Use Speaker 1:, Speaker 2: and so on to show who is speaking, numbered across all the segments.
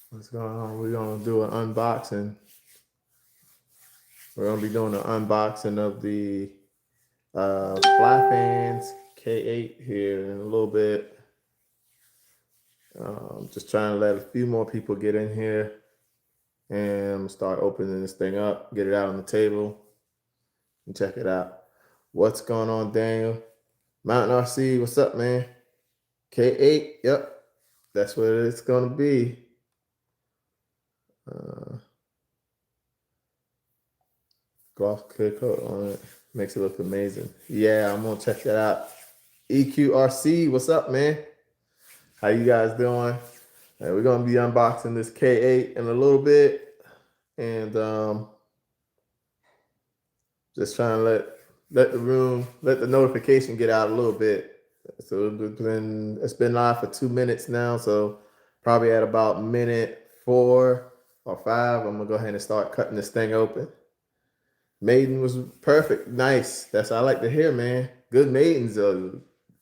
Speaker 1: What's going on? We're gonna do an unboxing. We're gonna be doing an unboxing of the Flyfans K-8 here in a little bit. Just trying to let a few more people get in here and start opening this thing up, get it out on the table, and check it out. What's going on, Daniel? Mountain RC, what's up, man? K-8, yep, that's what it's gonna be. Gloss clear coat on it makes it look amazing. Yeah, I'm gonna check that out. EQRC, what's up, man? How you guys doing? We're gonna be unboxing this K-8 in a little bit, and just trying to let the notification get out a little bit. So it's been live for 2 minutes now, so probably at about minute 4 or 5, I'm gonna go ahead and start cutting this thing open. Maiden was perfect, nice. That's what I like to hear, man. Good maidens,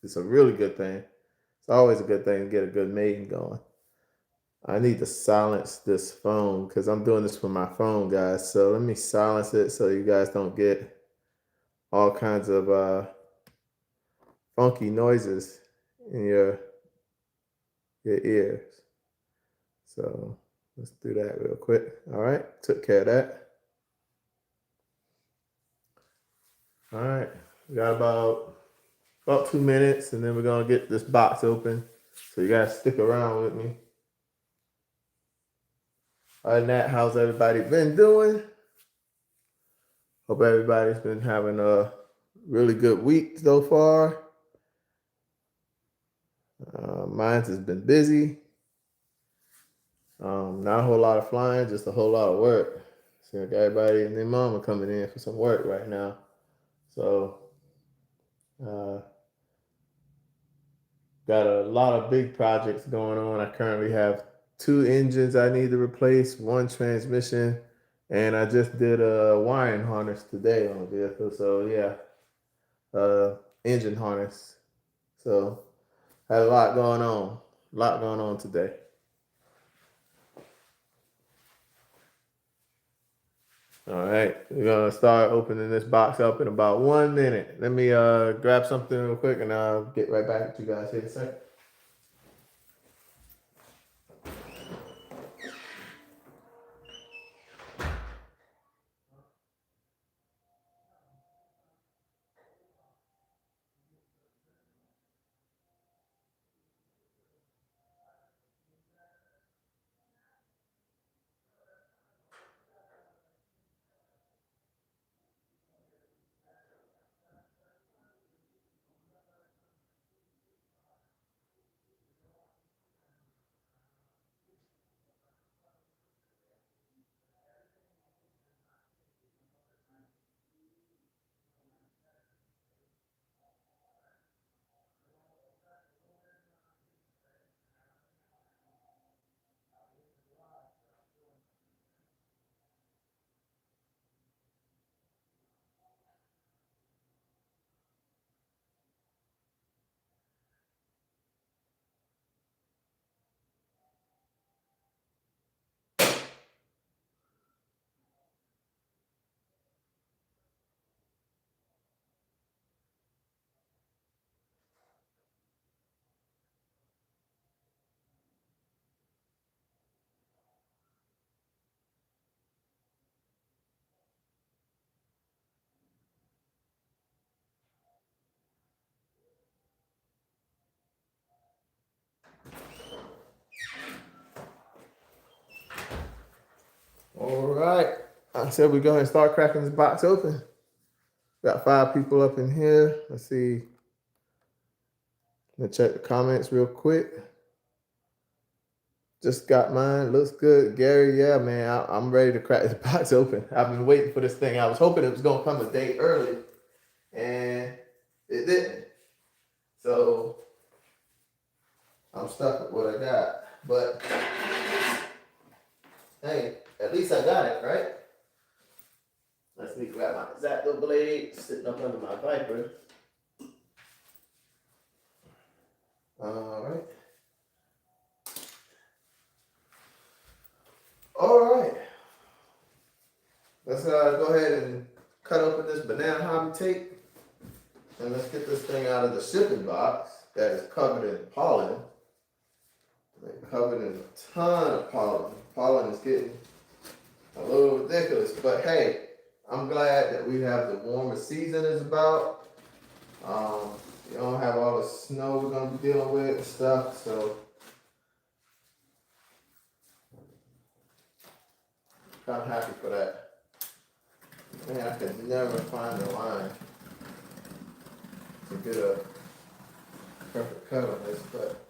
Speaker 1: it's a really good thing. It's always a good thing to get a good maiden going. I need to silence this phone because I'm doing this from my phone, guys. So let me silence it so you guys don't get all kinds of funky noises in your ears. So let's do that real quick. All right, took care of that. All right, we got about 2 minutes, and then we're gonna get this box open. So you guys stick around with me. Other than that, how's everybody been doing? Hope everybody's been having a really good week so far. Mine has been busy. Not a whole lot of flying, just a whole lot of work. So like everybody and their mama coming in for some work right now. So got a lot of big projects going on. I currently have 2 engines I need to replace, 1 transmission, and I just did a wiring harness today on the vehicle. So yeah, engine harness. So had a lot going on today. All right, we're gonna start opening this box up in about 1 minute. Let me grab something real quick, and I'll get right back at you guys here in a second. All right, I said we go ahead and start cracking this box open. Got 5 people up in here. Let's see. Let's check the comments real quick. Just got mine. Looks good. Gary, yeah, man. I'm ready to crack this box open. I've been waiting for this thing. I was hoping it was going to come a day early, and it didn't. So I'm stuck with what I got. But hey, at least I got it, right? Let's Let me grab my X-Acto blade sitting up under my Viper. Alright. Alright. Let's go ahead and cut open this banana hobby tape. And let's get this thing out of the shipping box that is covered in pollen. Covered in a ton of pollen. Pollen is getting a little ridiculous, but hey, I'm glad that we have the warmer season is about. You don't have all the snow we're gonna be dealing with and stuff, so I'm happy for that. Man, I could never find a line to get a perfect cut on this, but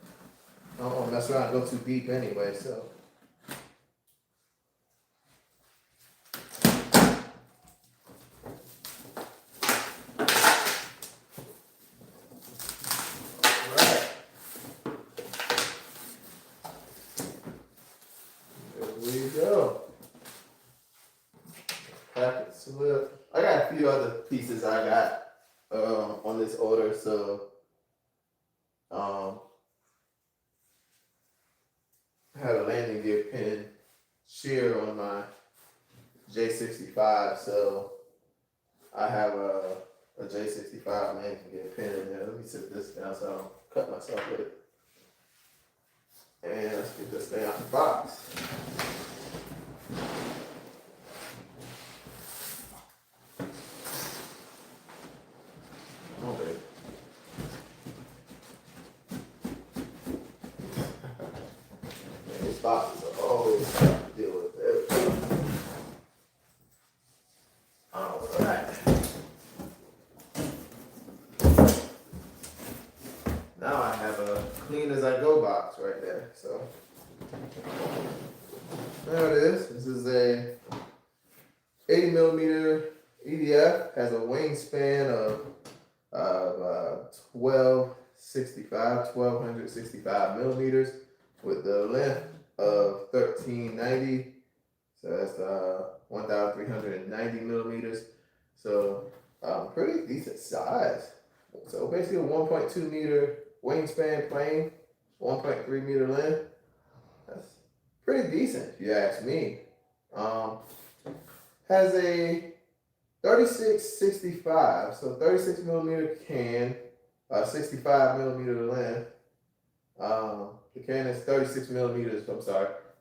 Speaker 1: I don't want to mess around and go too deep anyway, so. Alright. There we go. Packet slip. I got a few other pieces I got on this order, so I had a landing gear pin shear on my J65, so I have a J65 landing gear pin in there. Let me sit this down so I don't cut myself with it. And let's get this thing out the box. Oh, baby. These boxes are always tough to deal with. Alright. Now I have a clean as I go box right there. So there it is. This is a 80 millimeter EDF, has a wingspan of 1265 millimeters with the length of 1390. So that's 1390 millimeters. So pretty decent size. So basically a 1.2 meter wingspan plane, 1.3 meter length. That's pretty decent if you ask me. Has a 3665, so 36 millimeter can, 65 millimeter length. The can is 36 millimeters,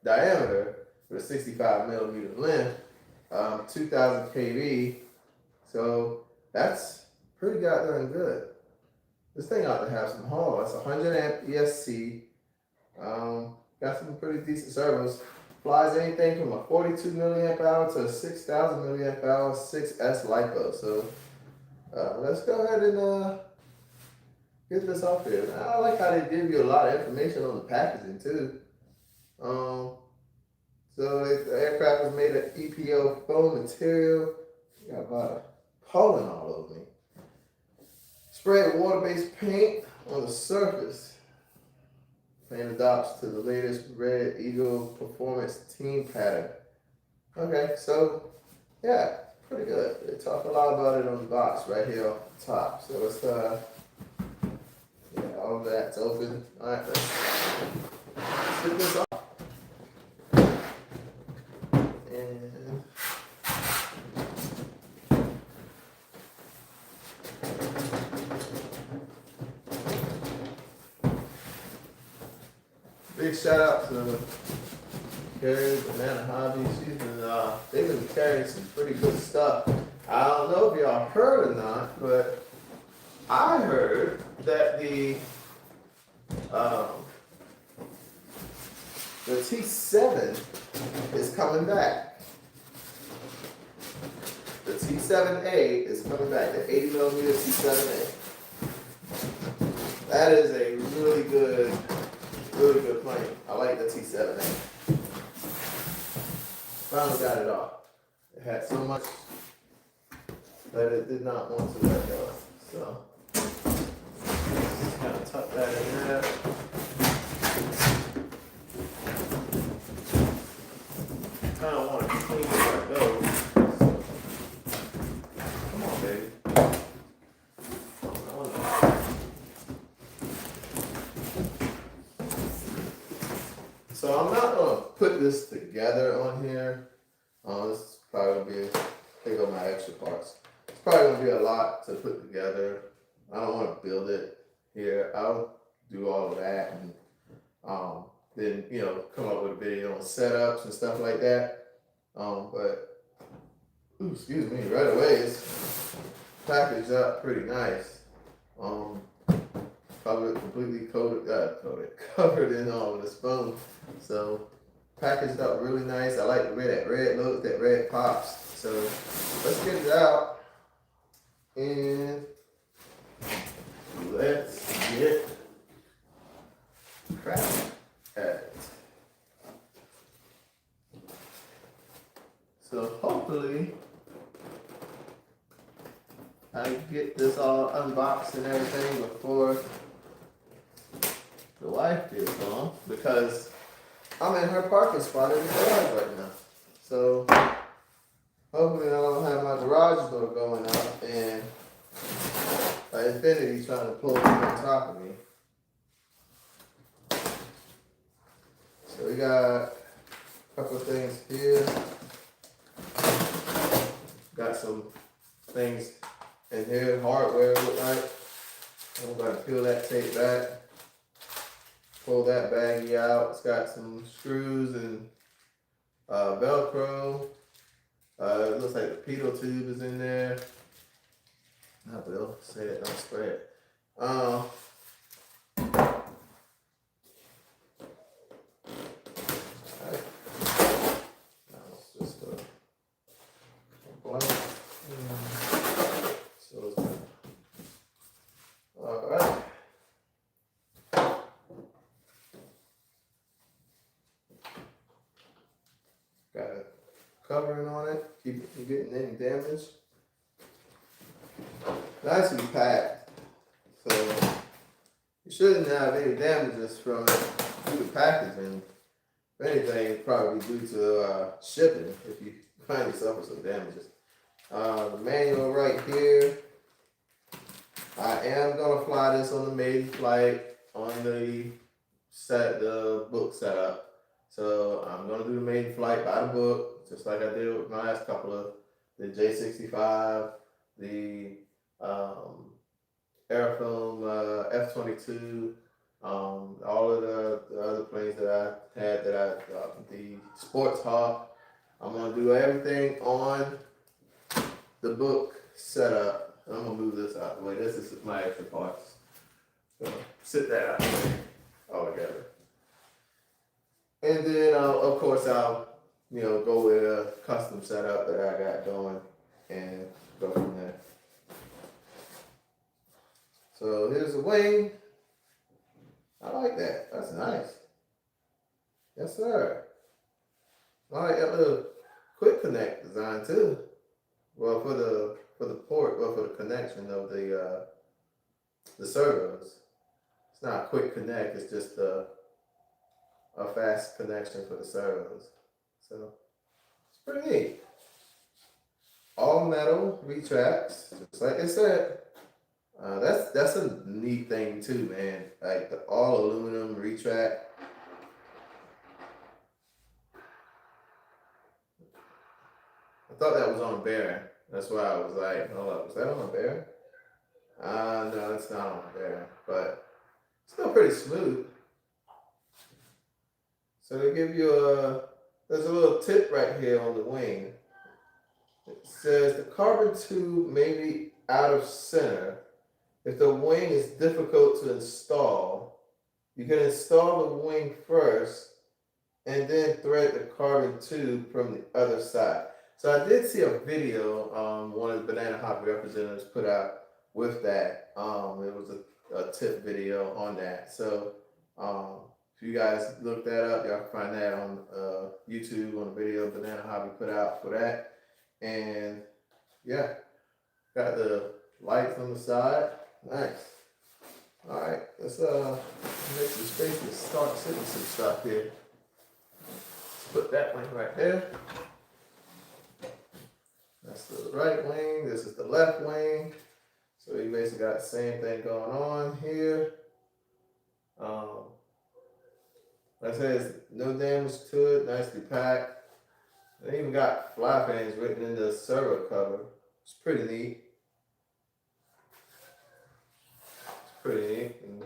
Speaker 1: diameter with a 65 millimeter length, 2000 kV. So that's pretty goddamn good. This thing ought to have some haul. It's 100 amp ESC. Got some pretty decent servos. Flies anything from a 42 milliamp hour to a 6,000 milliamp hour 6S LiPo. So let's go ahead and get this off here. I like how they give you a lot of information on the packaging too. So the aircraft was made of EPO foam material. Got a lot of pollen all over me. Sprayed water-based paint on the surface. Plane adopts to the latest Red Eagle performance team pattern. Okay, so yeah, pretty good. They talk a lot about it on the box right here off the top. So it's yeah, all of that's open. All right, let's get this off. And big shout out to Carrie, Banana Hobby. They've been carrying some pretty good stuff. I don't know if y'all heard or not, but I heard that the T7 is coming back. The T7A is coming back. The 80 millimeter T7A. That is a really good plane. I like the T7A. Finally got it off. It had so much that it did not want to let go. So just kind of tuck that in there. Kind of want to clean it like those. So So I'm not gonna put this together on here. This is probably gonna be, take up my extra parts. It's probably gonna be a lot to put together. I don't want to build it here. I'll do all of that and then come up with a video on setups and stuff like that. But excuse me, right away it's packaged up pretty nice. Covered, completely covered in all of this foam. So packaged up really nice. I like the way that red looks, that red pops. So let's get it out and let's get cracking at it. So hopefully I get this all unboxed and everything before the wife gets home, because I'm in her parking spot in the garage right now. So hopefully I don't have my garage door going up and my Infinity trying to pull me on top of me. So we got a couple of things here. Got some things in here, hardware look like. I'm going to peel that tape back. Pull that baggie out. It's got some screws and Velcro. It looks like the pedal tube is in there. I will say it, don't spray it. Got a covering on it, keep it from getting any damage. Nicely packed, so you shouldn't have any damages from it through the packaging. If anything, it's probably due to shipping if you find yourself with some damages. The manual right here. I am gonna fly this on the maiden flight on the book setup. So I'm gonna do the maiden flight by the book, just like I did with my last couple of the J65, the Airfilm F-22, all of the other planes that I had the Sports Hawk. I'm gonna do everything on the book setup. I'm gonna move this out of the way. This is my extra parts. So sit that out of the way all together. And then, of course, I'll, go with a custom setup that I got going and go from there. So here's the wing. I like that. That's nice. Yes, sir. I like that little quick connect design too. Well, for the port, well, for the connection of the servos. It's not a quick connect. It's just a fast connection for the servos. So it's pretty neat. All metal retracts, just like I said. That's a neat thing too, man. Like the all aluminum retract. I thought that was on a bearing. That's why I was like, hold up, was that on a bearing? No, it's not on a bearing, but still pretty smooth. So they give you there's a little tip right here on the wing. It says the carbon tube may be out of center. If the wing is difficult to install, you can install the wing first and then thread the carbon tube from the other side. So I did see a video one of the Banana Hobby representatives put out with that. It was a tip video on that. So if you guys look that up, y'all can find that on YouTube on a video Banana Hobby put out for that. And yeah, got the lights on the side. Nice. All right, let's make some space and start sitting some stuff here. Let's put that one right there. That's the right wing. This is the left wing. So you basically got the same thing going on here. Like I said, it's no damage to it. Nicely packed. They even got Flyfans written in the servo cover. It's pretty neat. It's pretty neat. And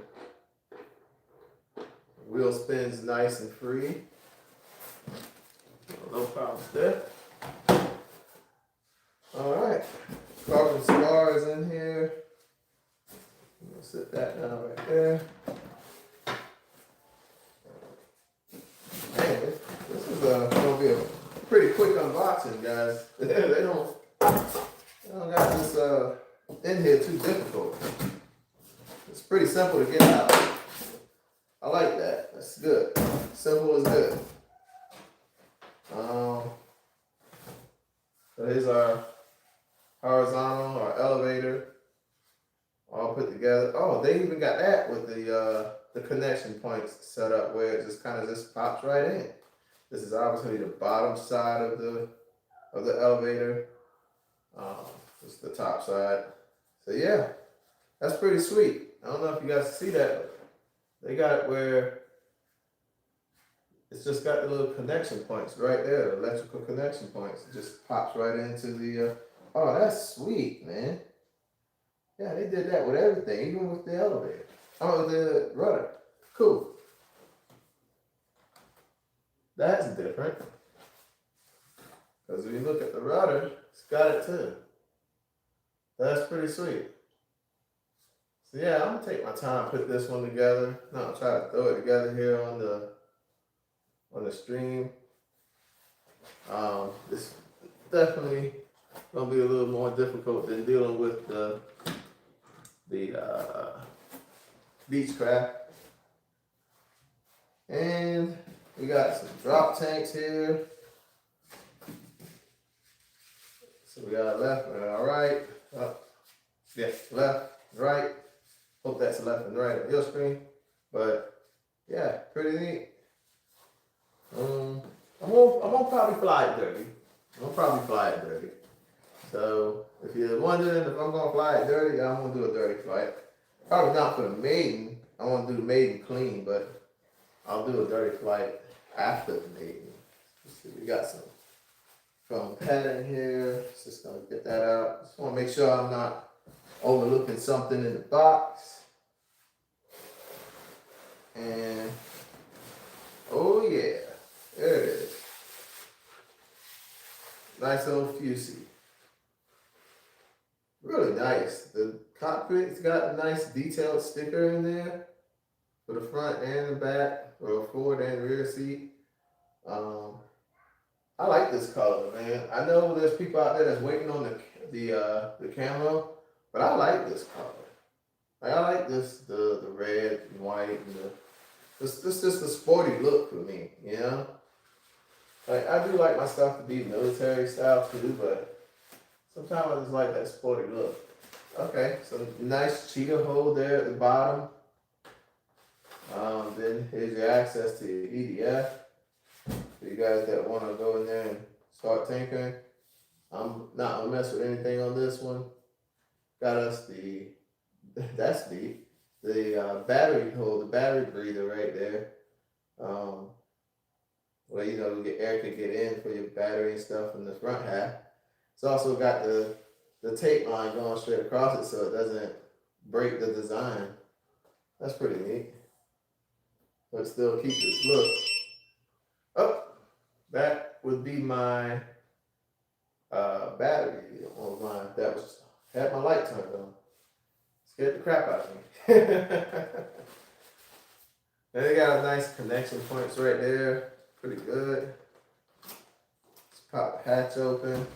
Speaker 1: the wheel spins nice and free. No problems there. Alright. Carbon spars in here. I'm gonna sit that down right there. Man, this is gonna be a pretty quick unboxing, guys. they don't got this in here too difficult. It's pretty simple to get out. I like that. That's good. Simple is good. So here's our horizontal, our elevator, all put together. Oh, they even got that with the connection points set up where it just kind of just pops right in. This is obviously the bottom side of the elevator. This is the top side. So yeah, that's pretty sweet. I don't know if you guys see that, but they got it where it's just got the little connection points right there, the electrical connection points. It just pops right into the, oh, that's sweet, man. Yeah, they did that with everything, even with the elevator. Oh, with the rudder. Cool. That's different. Because when you look at the rudder, it's got it too. That's pretty sweet. So yeah, I'm gonna take my time, put this one together. No, I'll try to throw it together here on the stream. It's definitely gonna be a little more difficult than dealing with the Beechcraft. And we got some drop tanks here. So we got left and right. Yeah, left, right. Hope that's left and right on your screen. But yeah, pretty neat. I'm gonna probably fly it dirty. So if you're wondering if I'm gonna fly it dirty, I'm gonna do a dirty flight. Probably not for the maiden. I want to do the maiden clean, but I'll do a dirty flight after the maiden. Let's see, we got some foam padding here. Just gonna get that out. Just want to make sure I'm not overlooking something in the box. And oh yeah, there it is. Nice old Fusey. Really nice. The cockpit's got a nice detailed sticker in there for the front and the back, or forward and rear seat. I like this color, man. I know there's people out there that's waiting on the camo, but I like this color. Like, I like this the red and white and this just a sporty look for me, you know. Like, I do like my stuff to be military style too, but sometimes I just like that sporty look. Okay, so nice cheetah hole there at the bottom. Then here's your access to your EDF. For you guys that want to go in there and start tinkering. I'm not gonna mess with anything on this one. Got us that's the battery hole, the battery breather right there. Where you know air can get in for your battery and stuff in the front half. It's also got the tape line going straight across it so it doesn't break the design. That's pretty neat. But still keeps its look. Oh, that would be my battery on mine. That was had my light turned on. Scared the crap out of me. And they got a nice connection points right there. Pretty good. Let's pop the hatch open.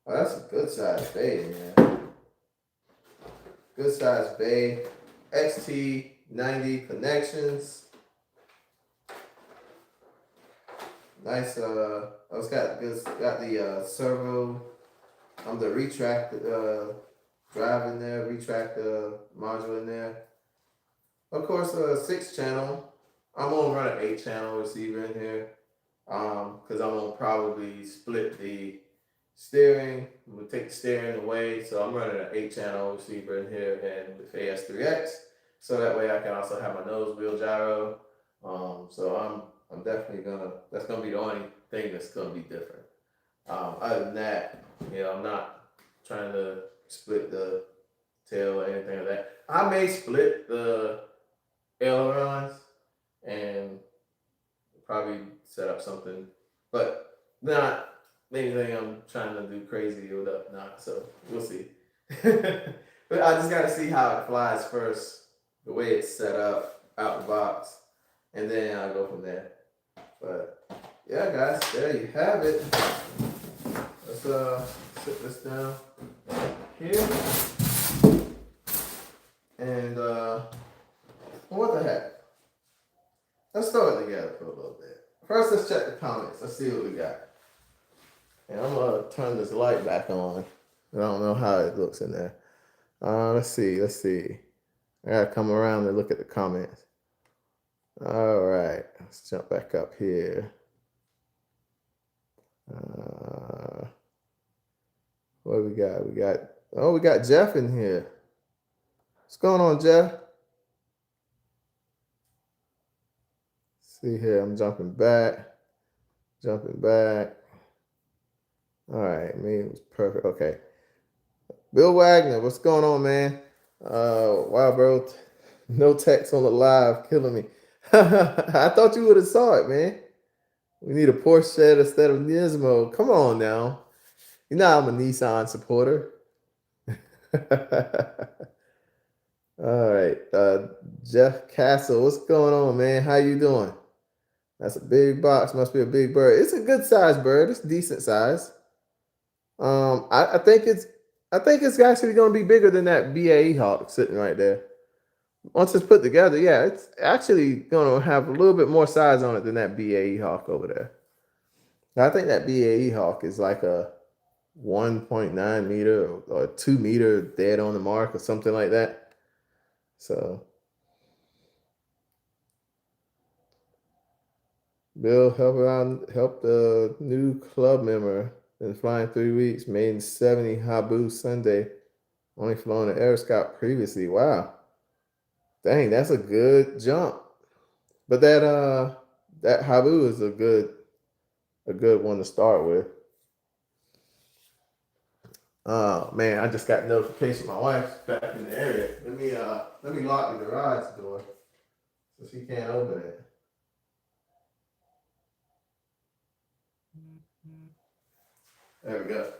Speaker 1: Oh, that's a good size bay, man. Good size bay. XT90 connections. Nice. It's got the servo. The retract drive in there. Retract module in there. Of course, 6 channel. I'm gonna run an 8 channel receiver in here. Because I'm gonna probably split the steering. I'm gonna take the steering away, so I'm running an 8-channel receiver in here and with AS3X, so that way I can also have my nose wheel gyro. So I'm definitely gonna. That's gonna be the only thing that's gonna be different. Other than that, I'm not trying to split the tail or anything like that. I may split the ailerons and probably set up something, but not anything I'm trying to do crazy or not. So we'll see. But I just gotta see how it flies first, the way it's set up out the box, and then I'll go from there. But yeah, guys, there you have it. Let's sit this down here, and what the heck? Let's throw it together for a little bit. First, let's check the comments. Let's see what we got. And I'm gonna turn this light back on. I don't know how it looks in there. Let's see. I gotta come around and look at the comments. All right, let's jump back up here. What we got? We got Jeff in here. What's going on, Jeff? See here, I'm jumping back. All right, me, it was perfect. Okay. Bill Wagner, what's going on, man? Wow, bro. No text on the live, killing me. I thought you would have saw it, man. We need a Porsche instead of Nismo. Come on now. You know I'm a Nissan supporter. All right. Jeff Castle, what's going on, man? How you doing? That's a big box. Must be a big bird. It's a good size bird. It's decent size. I think it's actually going to be bigger than that BAE Hawk sitting right there. Once it's put together, yeah, it's actually going to have a little bit more size on it than that BAE Hawk over there. I think that BAE Hawk is like a 1.9 meter or 2 meter dead on the mark or something like that. So, Bill, help the new club member. Been flying 3 weeks, made in 70 Habu Sunday. Only flown an Air Scout previously. Wow. Dang, that's a good jump. But that Habu is a good one to start with. Oh man, I just got notification. My wife's back in the area. Let me lock the garage door so she can't open it. There we go.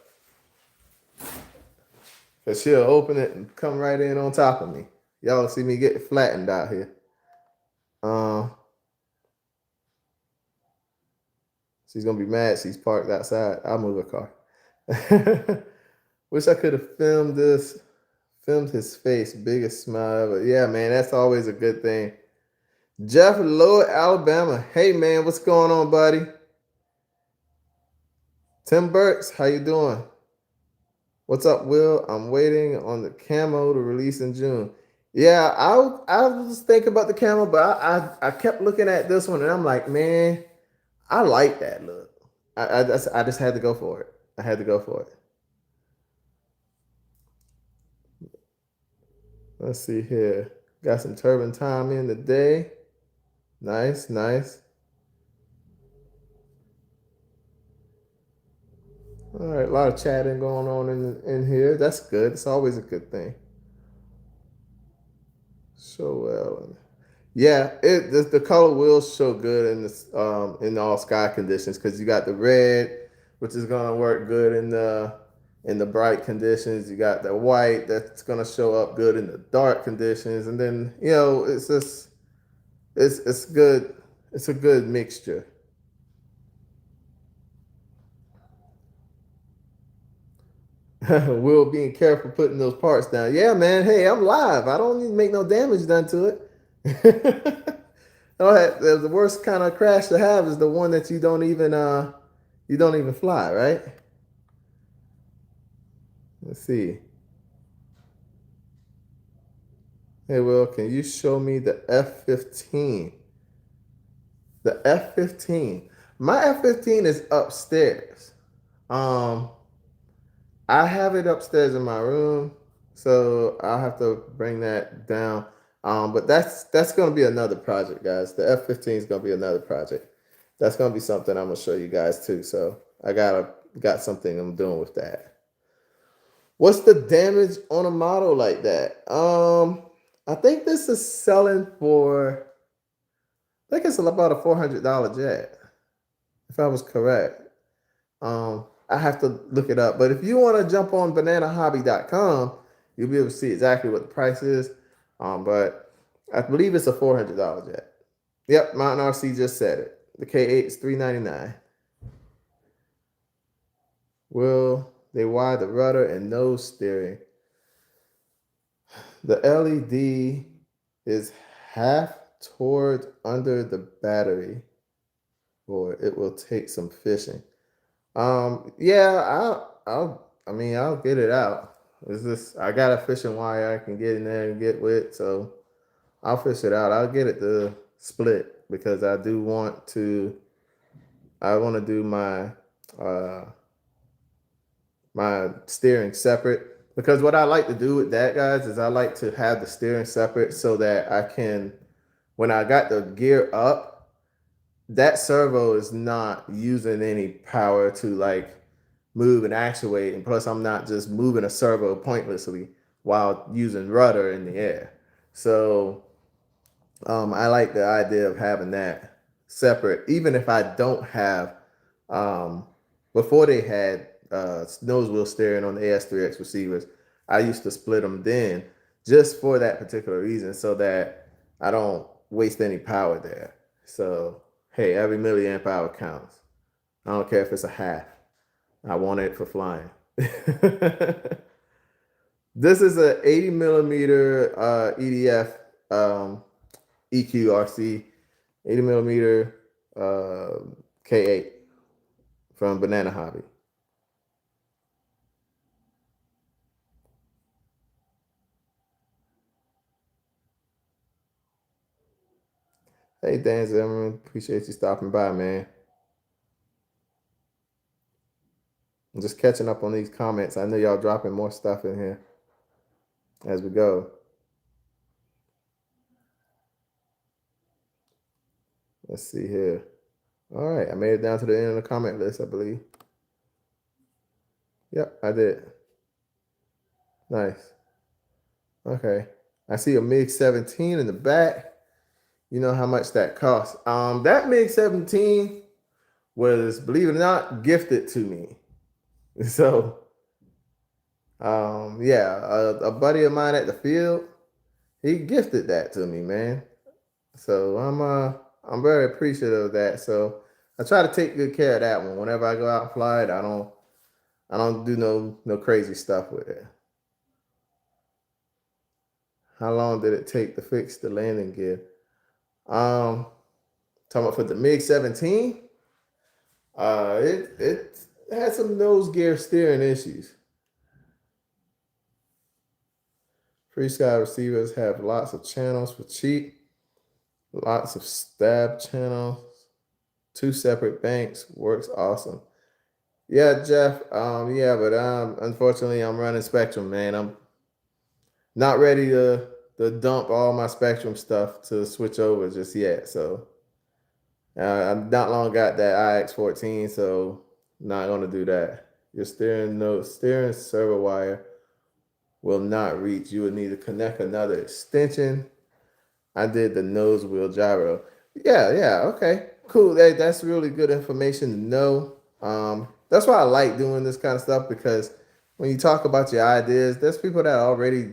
Speaker 1: Cause she'll open it and come right in on top of me. Y'all see me get flattened out here. She's gonna be mad. She's parked outside. I'll move her car. Wish I could have filmed his face, biggest smile. But yeah, man, that's always a good thing. Jeff Lower Alabama. Hey man, what's going on, buddy? Tim Burks, how you doing? What's up, Will? I'm waiting on the camo to release in June. Yeah, I was thinking about the camo, but I kept looking at this one and I'm like, man, I like that look. I just had to go for it. I had to go for it. Let's see here. Got some turbine time in today. Nice. All right, a lot of chatting going on in here. That's good. It's always a good thing. So well. Yeah, the color will show good in all sky conditions because you got the red, which is gonna work good in the bright conditions. You got the white that's gonna show up good in the dark conditions, and then it's just it's good. It's a good mixture. Will being careful putting those parts down. Yeah, man. Hey, I'm live. I don't need to make no damage done to it. No, the worst kind of crash to have is the one that you don't even fly, right? Let's see. Hey, Will, can you show me the F-15? The F-15. My F-15 is upstairs. Um, I have it upstairs in my room, so I'll have to bring that down. But that's gonna be another project, guys. The F-15 is gonna be another project. That's gonna be something I'm gonna show you guys too. So I got something I'm doing with that. What's the damage on a model like that? I think this is selling for. I think it's about a $400 jet, if I was correct. I have to look it up. But if you want to jump on bananahobby.com, you'll be able to see exactly what the price is. But I believe it's a $400 jet. Yep, Mountain RC just said it. The K-8 is $399. Will they wire the rudder and nose steering? The LED is half toward under the battery, or it will take some fishing. Yeah, I'll get it out. It's just I got a fishing wire I can get in there and get with, so I'll fish it out. I'll get it to split because I want to do uh my steering separate. Because what I like to do with that, guys, is I like to have the steering separate so that I can, when I got the gear up, that servo is not using any power to like move and actuate, and plus I'm not just moving a servo pointlessly while using rudder in the air. So I like the idea of having that separate, even if I don't have. Um, Before they had nose wheel steering on the AS3X receivers, I used to split them then, just for that particular reason, so that I don't waste any power there. So hey, every milliamp hour counts. I don't care if it's a half. I want it for flying. This is a 80 millimeter EDF EQRC, 80 millimeter K-8 from Banana Hobby. Hey Dan Zimmerman, appreciate you stopping by, man. I'm just catching up on these comments. I know y'all dropping more stuff in here as we go. Let's see here. All right, I made it down to the end of the comment list, I believe. Yep, I did. Nice. Okay. I see a MiG 17 in the back. You know how much that costs. That MiG 17 was, believe it or not, gifted to me. So, yeah, a buddy of mine at the field, he gifted that to me, man. So I'm very appreciative of that. So I try to take good care of that one. Whenever I go out and fly it, I don't do no crazy stuff with it. How long did it take to fix the landing gear? Talking about for the MiG 17, it had some nose gear steering issues. Free Sky receivers have lots of channels for cheap, lots of stab channels, 2 separate banks, works awesome. Yeah, Jeff. Yeah, but unfortunately, I'm running Spectrum, man. I'm not ready to dump all my Spectrum stuff to switch over just yet. So I've not long got that IX14, so not gonna do that. Your steering servo wire will not reach. You would need to connect another extension. I did the nose wheel gyro. Yeah, okay, cool. That's really good information to know. That's why I like doing this kind of stuff, because when you talk about your ideas, there's people that already,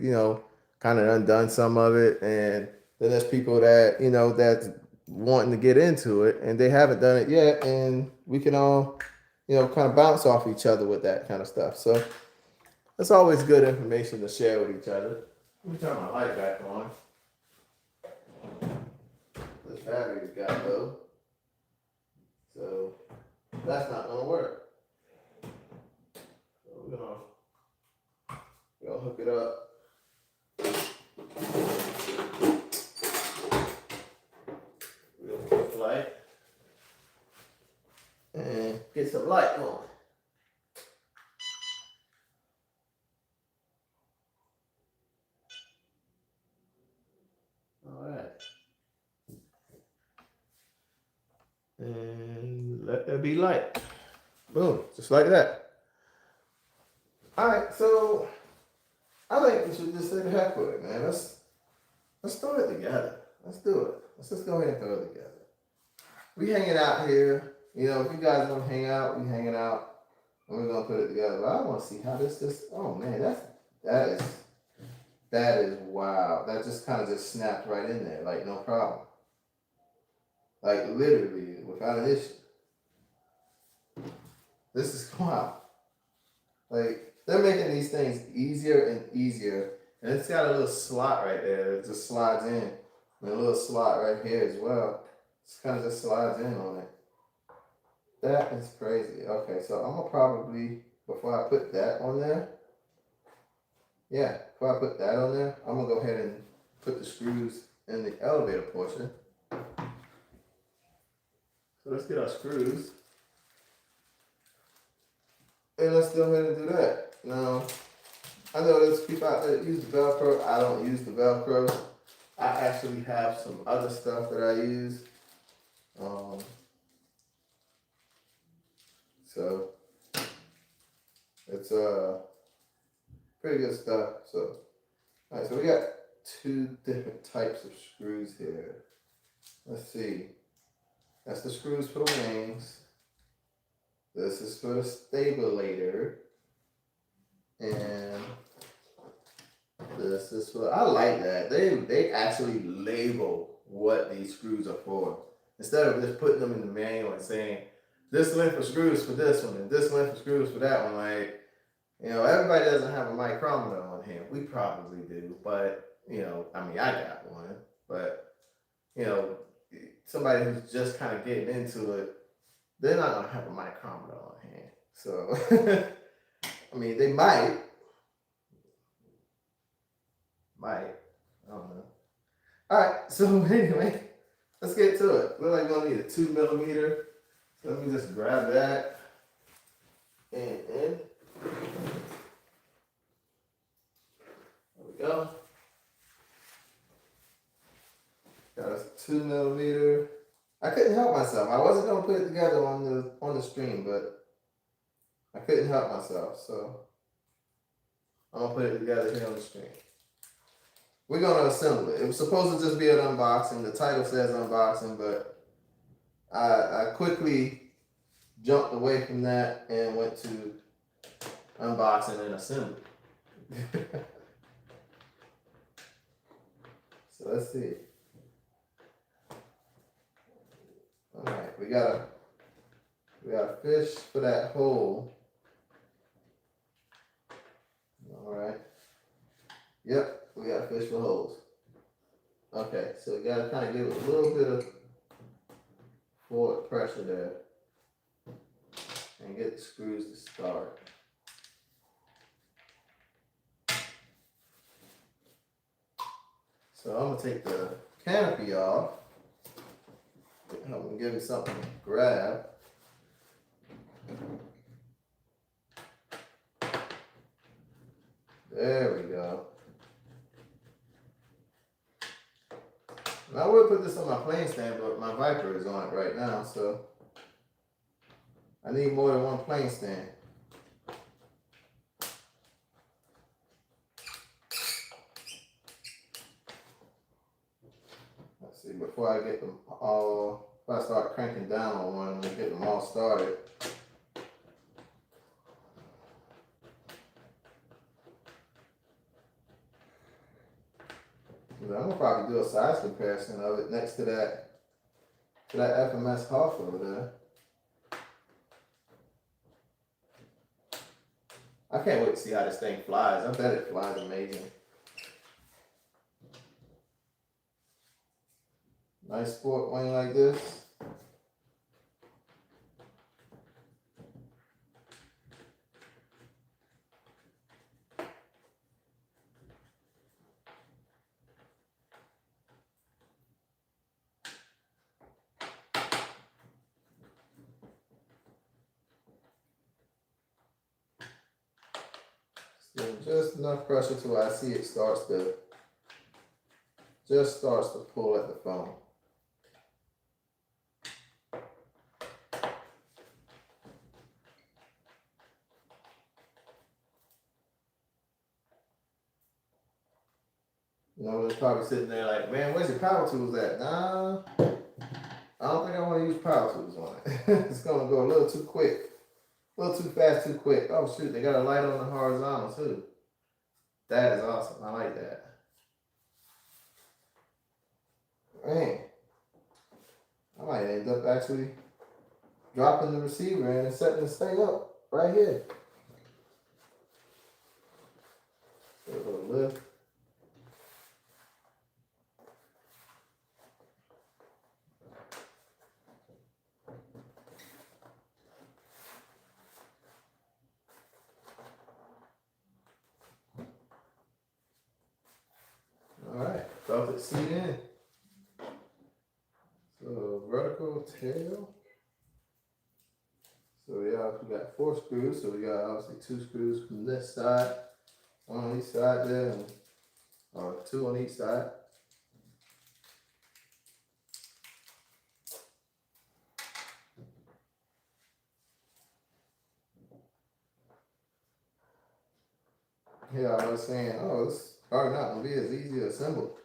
Speaker 1: kind of undone some of it, and then there's people that, that's wanting to get into it and they haven't done it yet, and we can all, kind of bounce off each other with that kind of stuff. So it's always good information to share with each other. Let me turn my light back on. This battery's got low, so that's not gonna work. So we're gonna hook it up. Real quick light. and get some light on. All right. And let there be light. Boom, just like that. All right, so I think we should just say the heck with it, man. Let's throw it together. Let's do it. Let's just go ahead and throw it together. We hanging out here. You know, if you guys want to hang out, we hanging out. And we're gonna put it together. But I want to see how this just. Oh man, that is wow. That just kind of just snapped right in there, like no problem. Like literally without an issue. This is wow. Like they're making these things easier and easier. And it's got a little slot right there that just slides in. And a little slot right here as well. It's kind of just slides in on it. That is crazy. Okay, so I'm gonna probably, before I put that on there, before I put that on there, I'm gonna go ahead and put the screws in the elevator portion. So let's get our screws. And let's go ahead and do that. Now, I know there's people out there that use the Velcro. I don't use the Velcro. I actually have some other stuff that I use. So it's pretty good stuff. So all right, so we got two different types of screws here. Let's see. That's the screws for the wings. This is for the stabilator. And this is for, I like that. They actually label what these screws are for. Instead of just putting them in the manual and saying, this length of screws for this one and this length of screws for that one. Like, you know, everybody doesn't have a micrometer on hand. We probably do, but, you know, I mean, I got one. But, you know, somebody who's just kind of getting into it, they're not going to have a micrometer on hand. So, I mean, they might. I don't know. All right, so anyway, let's get to it. We're like going to need a 2mm. So let me just grab that. And there we go. Got a 2mm. I couldn't help myself. I wasn't gonna put it together on the stream, but I couldn't help myself, so I'm gonna put it together here on the stream. We're gonna assemble it. It was supposed to just be an unboxing. The title says unboxing, but I quickly jumped away from that and went to unboxing and assembly. So let's see. All right, we got a fish for that hole. All right. Yep, we got a fish for holes. Okay, so we gotta kind of give it a little bit of forward pressure there and get the screws to start. So I'm gonna take the canopy off. I'm gonna give me something to grab. There we go. And I would put this on my plane stand, but my Viper is on it right now, so I need more than one plane stand. Let's see, before I get them all, if I start cranking down on one and get them all started. I'm gonna probably do a size comparison of it next to that FMS Huff over there. I can't wait to see how this thing flies. I bet it flies amazing. Nice sport wing like this. just enough pressure to where I see it starts to pull at the phone. You know, they're probably sitting there like, man, where's your power tools at? Nah, I don't think I want to use power tools on it. It's gonna go a little too quick, a little too fast, too quick. Oh shoot, they got a light on the horizontal too. That is awesome. I like that. Man, I might end up actually dropping the receiver in and setting this thing up right here. A little lift. Alright, felt it seat in. So vertical tail. So we got 4 screws. So we got obviously 2 screws from this side, 1 on each side there, and 2 on each side. Yeah, I was saying, oh, it's probably not gonna be as easy to assemble.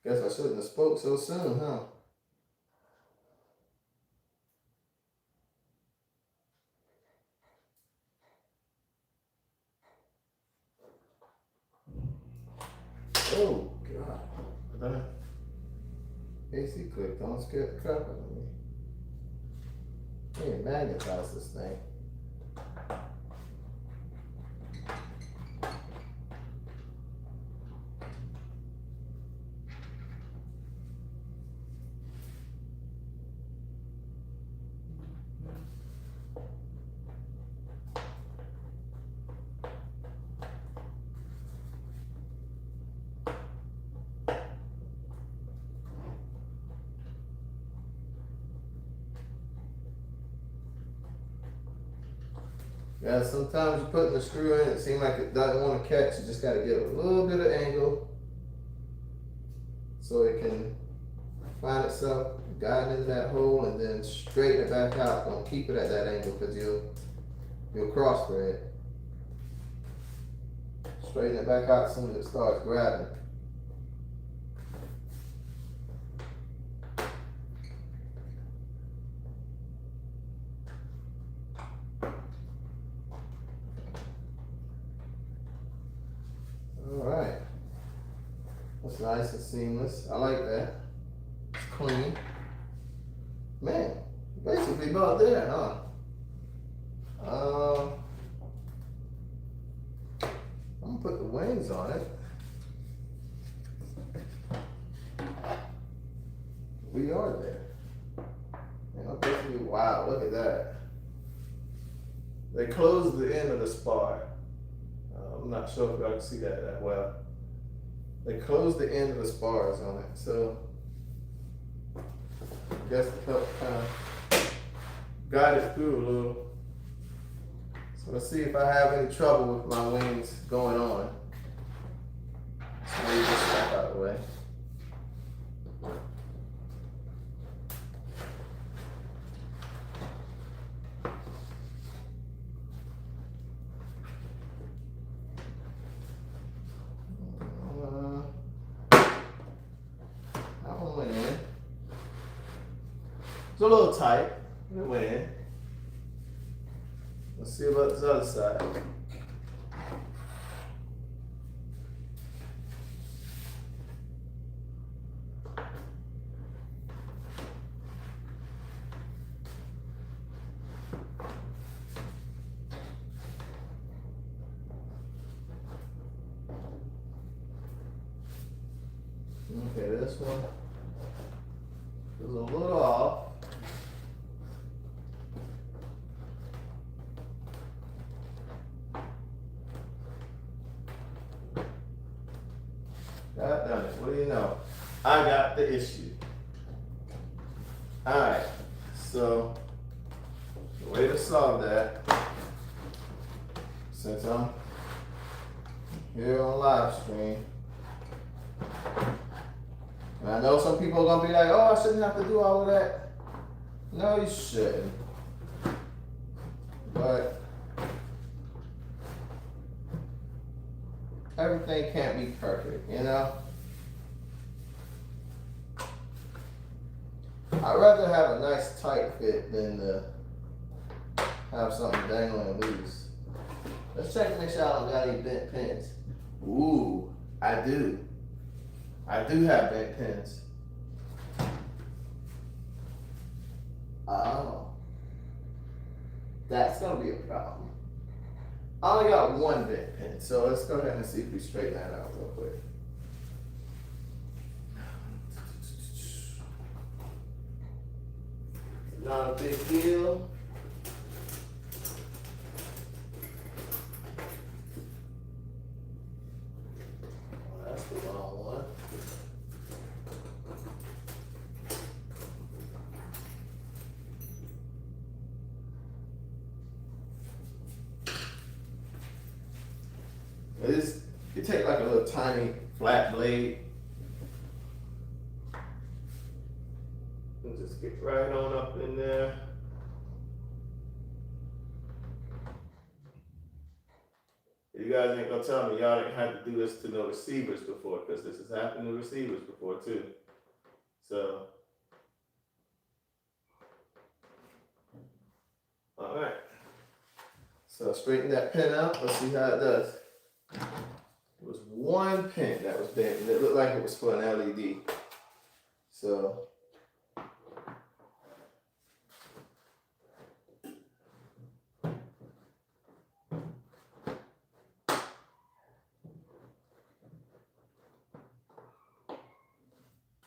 Speaker 1: Guess I shouldn't have spoke so soon, huh? Oh God! AC click, don't scare the crap out of me. Let me magnetize this thing. Yeah, sometimes you're putting the screw in, it seems like it doesn't want to catch. You just got to get a little bit of angle so it can find itself guiding into that hole, and then straighten it back out. Don't keep it at that angle because you'll cross thread. Straighten it back out as soon as it starts grabbing. Alright. That's nice and seamless. I like that. It's clean. Man, basically about there, huh? I'm gonna put the wings on it. We are there. And basically, wow, look at that. They closed the end of the spar. I'm not sure if y'all can see that well. They closed the end of the spars on it, so I guess to help kind of guide it through a little. So let's see if I have any trouble with my wings going on. So maybe just step out of the way. That one went in. It's a little tight. It went in. Let's see about this other side. Okay, this one is a little off. God done it. What do you know? I got the issue. Alright, so the way to solve that since I'm here on live stream. And I know some people are gonna be like, oh, I shouldn't have to do all of that. No, you shouldn't. But everything can't be perfect, you know? I'd rather have a nice tight fit than to have something dangling loose. Let's check and make sure I don't got any bent pins. Ooh, I do. I do have bent pins. Oh. That's gonna be a problem. I only got one bent pin, so let's go ahead and see if we straighten that out real quick. Not a big deal. Oh, that's the wrong one. You take like a little tiny flat blade and just get right on up in there. You guys ain't gonna tell me y'all didn't have to do this to no receivers before, because this has happened to receivers before too. So, all right. So straighten that pin out. Let's see how it does. It was one pin that was bent, and it looked like it was for an LED. So.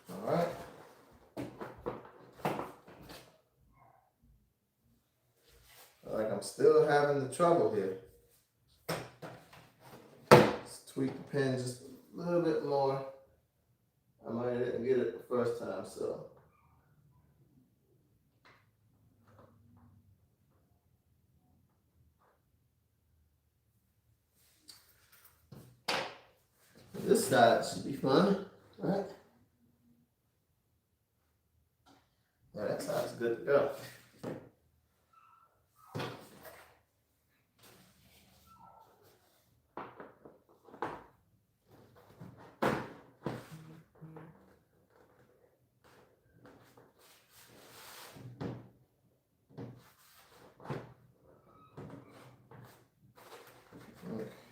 Speaker 1: All right. Like I'm still having the trouble here. Let's tweak the pin just a little bit more. I might didn't get it the first time, so. This side should be fun, right? Yeah, that side's good to go.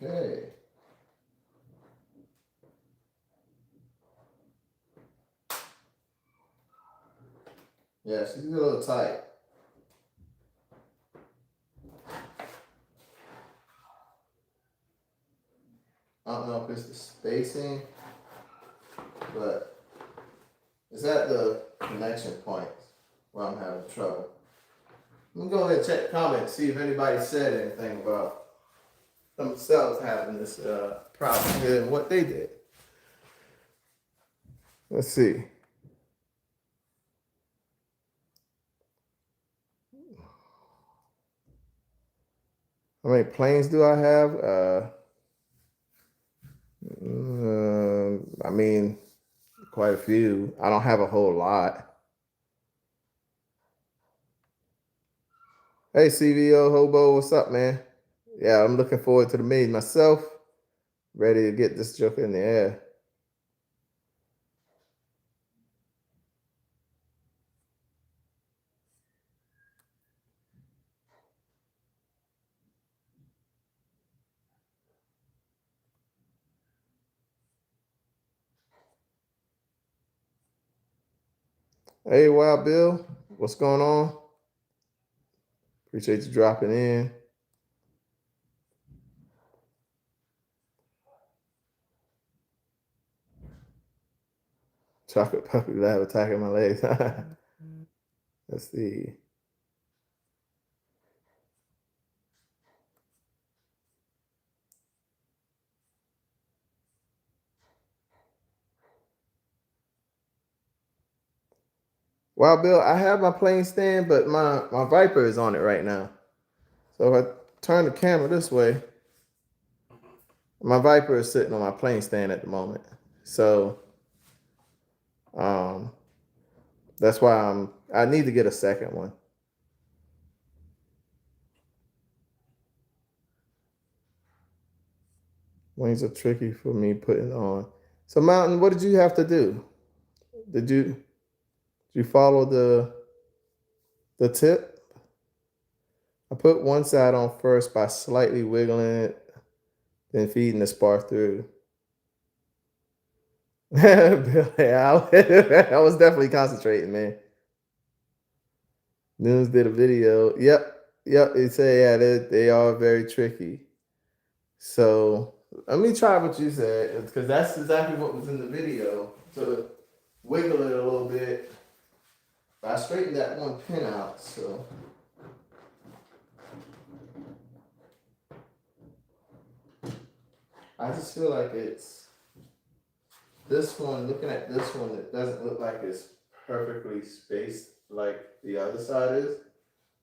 Speaker 1: Okay. Yeah, she's a little tight. I don't know if it's the spacing, but it's at the connection point where I'm having trouble. I'm gonna go ahead and check the comments, see if anybody said anything about themselves having this problem here and what they did. Let's see. How many planes do I have? I mean, quite a few. I don't have a whole lot. Hey, CVO Hobo, what's up, man? Yeah, I'm looking forward to the meeting myself. Ready to get this joke in the air. Hey, Wild Bill, what's going on? Appreciate you dropping in. Chocolate puppy lab attacking my legs. Let's see. Wild Bill, I have my plane stand, but my Viper is on it right now. So if I turn the camera this way, My Viper is sitting on my plane stand at the moment. So um, that's why I need to get a second one. Wings are tricky for me putting on. So Mountain, what did you have to do? Did you follow the tip? I put one side on first by slightly wiggling it, then feeding the spar through. Billy, I was definitely concentrating, man. News did a video. Yep. It said, yeah, they are very tricky. So let me try what you said, because that's exactly what was in the video. To wiggle it a little bit. But I straightened that one pin out, so. I just feel like it's this one, looking at this one, it doesn't look like it's perfectly spaced like the other side is.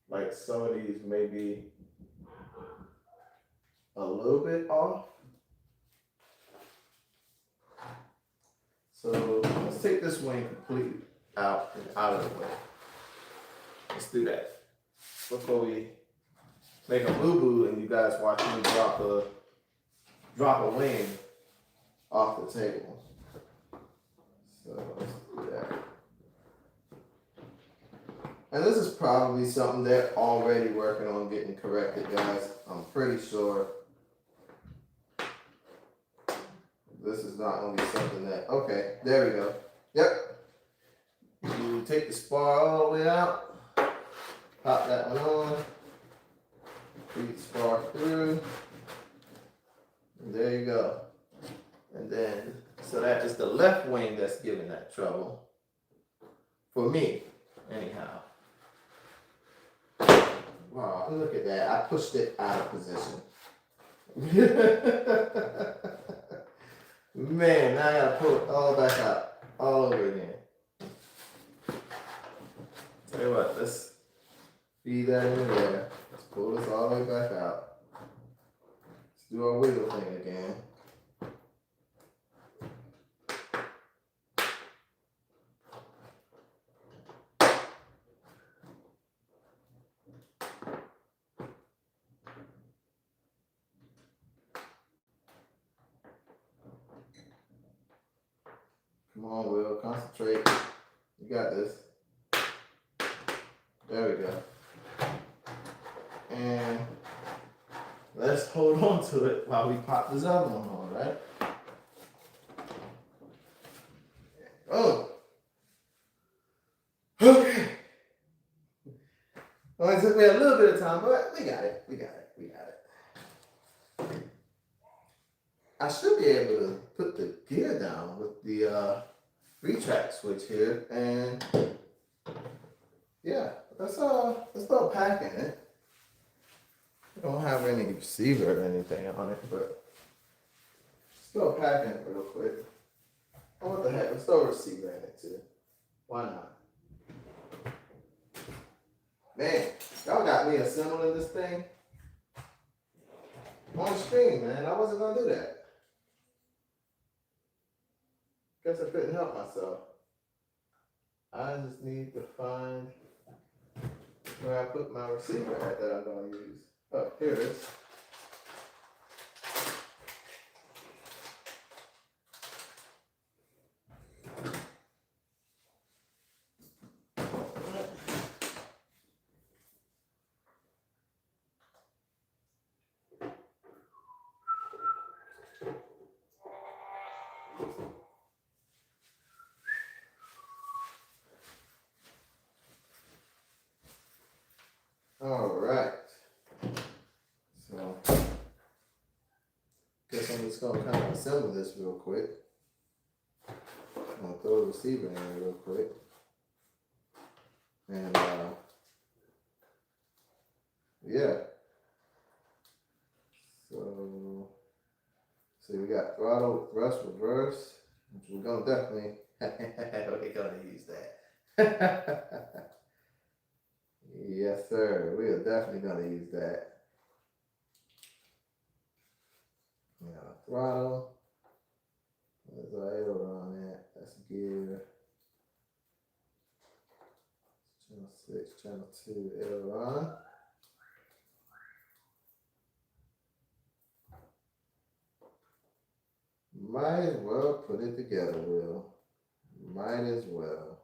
Speaker 1: Like some of these may be a little bit off. So let's take this wing completely out and out of the way. Let's do that before we make a boo-boo and you guys watch me drop a wing off the table. So let's do that. And this is probably something they're already working on getting corrected, guys. I'm pretty sure this is not only something that, okay, there we go. Yep. You take the spar all the way out, pop that one on, feed the spar through, and there you go. And then, so that is the left wing that's giving that trouble. For me, anyhow. Wow, look at that. I pushed it out of position. Man, now I gotta pull it all back out. All over again. Tell you what, let's feed that in there. Let's pull this all the way back out. Let's do our wiggle thing again. Come on, Will, concentrate. You got this. There we go. And let's hold on to it while we pop this other one on, right? Oh. Okay. Well, it took me a little bit of time, but we got it. I should be able to put the gear down with the retract switch here, and yeah, let's start packing it. We don't have any receiver or anything on it, but start packing it real quick. Oh, what the heck? Let's throw a receiver in it too. Why not? Man, y'all got me assembling this thing on screen, man. I wasn't gonna do that. Guess I couldn't help myself. I just need to find where I put my receiver at that I'm gonna use. Oh, here it is. All right. So, guess I'm just gonna kind of assemble this real quick. I'm gonna throw the receiver in there real quick. And yeah. So we got throttle, thrust, reverse, which we're gonna definitely we're gonna use that. Yes, sir. We are definitely gonna use that. We got a throttle. There's our aileron at. That's gear. Channel 6, channel 2, aileron. Might as well put it together, Will. Might as well.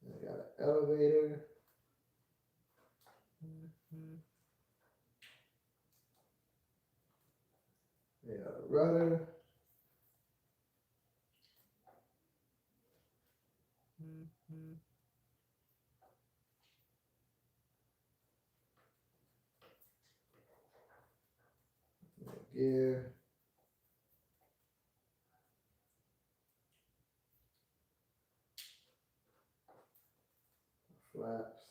Speaker 1: I got an elevator. We got a rudder. Gear. Flaps.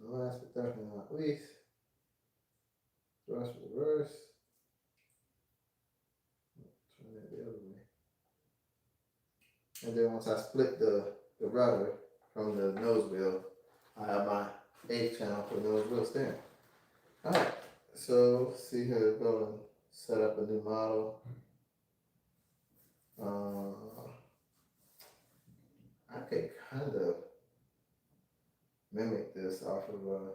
Speaker 1: And last but definitely not least, thrust reverse. Turn that the other way. And then once I split the rudder from the nose wheel, I have my 8th channel for nose wheel steering. Alright, so see here, we're going to set up a new model. I could kind of mimic this off of my.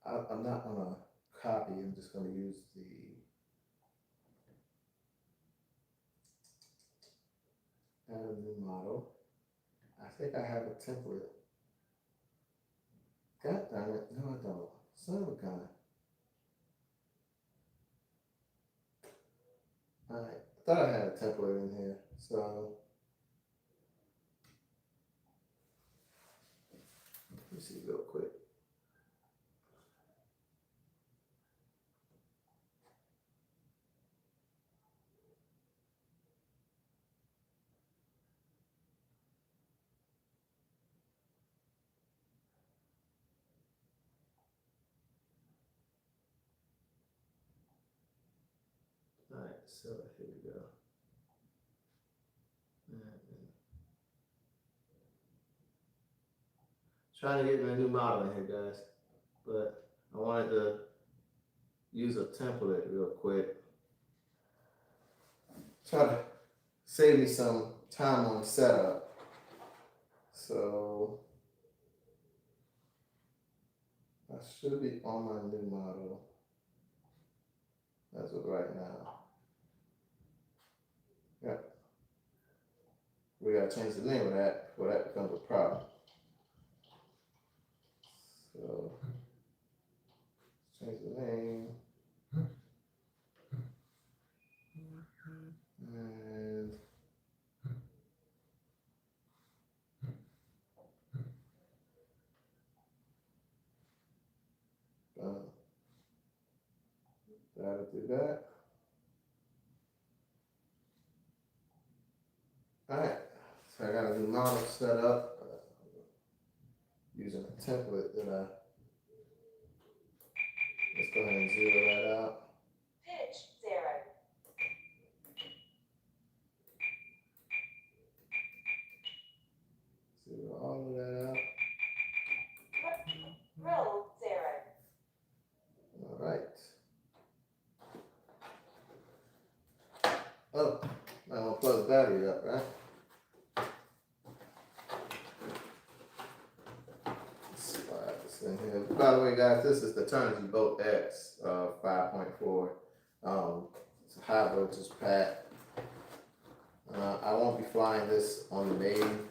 Speaker 1: I'm not gonna copy. I'm just gonna use the. Add a new model. I think I have a template. God damn it! No, I don't. Son of a gun. Alright, I thought I had a template in here, so let me see real quick. Alright, so here we go. Trying to get a new model in here, guys, but I wanted to use a template real quick. Try to save me some time on setup. So I should be on my new model as of right now. Yep. We gotta change the name of that before that becomes a problem. So change the name. And that'll do that. Alright, so I got a new model set up using a template that let's go ahead and zero that out.
Speaker 2: Pitch 0.
Speaker 1: Zero all of that out.
Speaker 2: Roll 0.
Speaker 1: Alright. Oh, I want to plug the battery up, right? Slide this in here. By the way, guys, this is the Turnigy Bolt X 5.4. It's a high voltage pack. I won't be flying this on the maiden.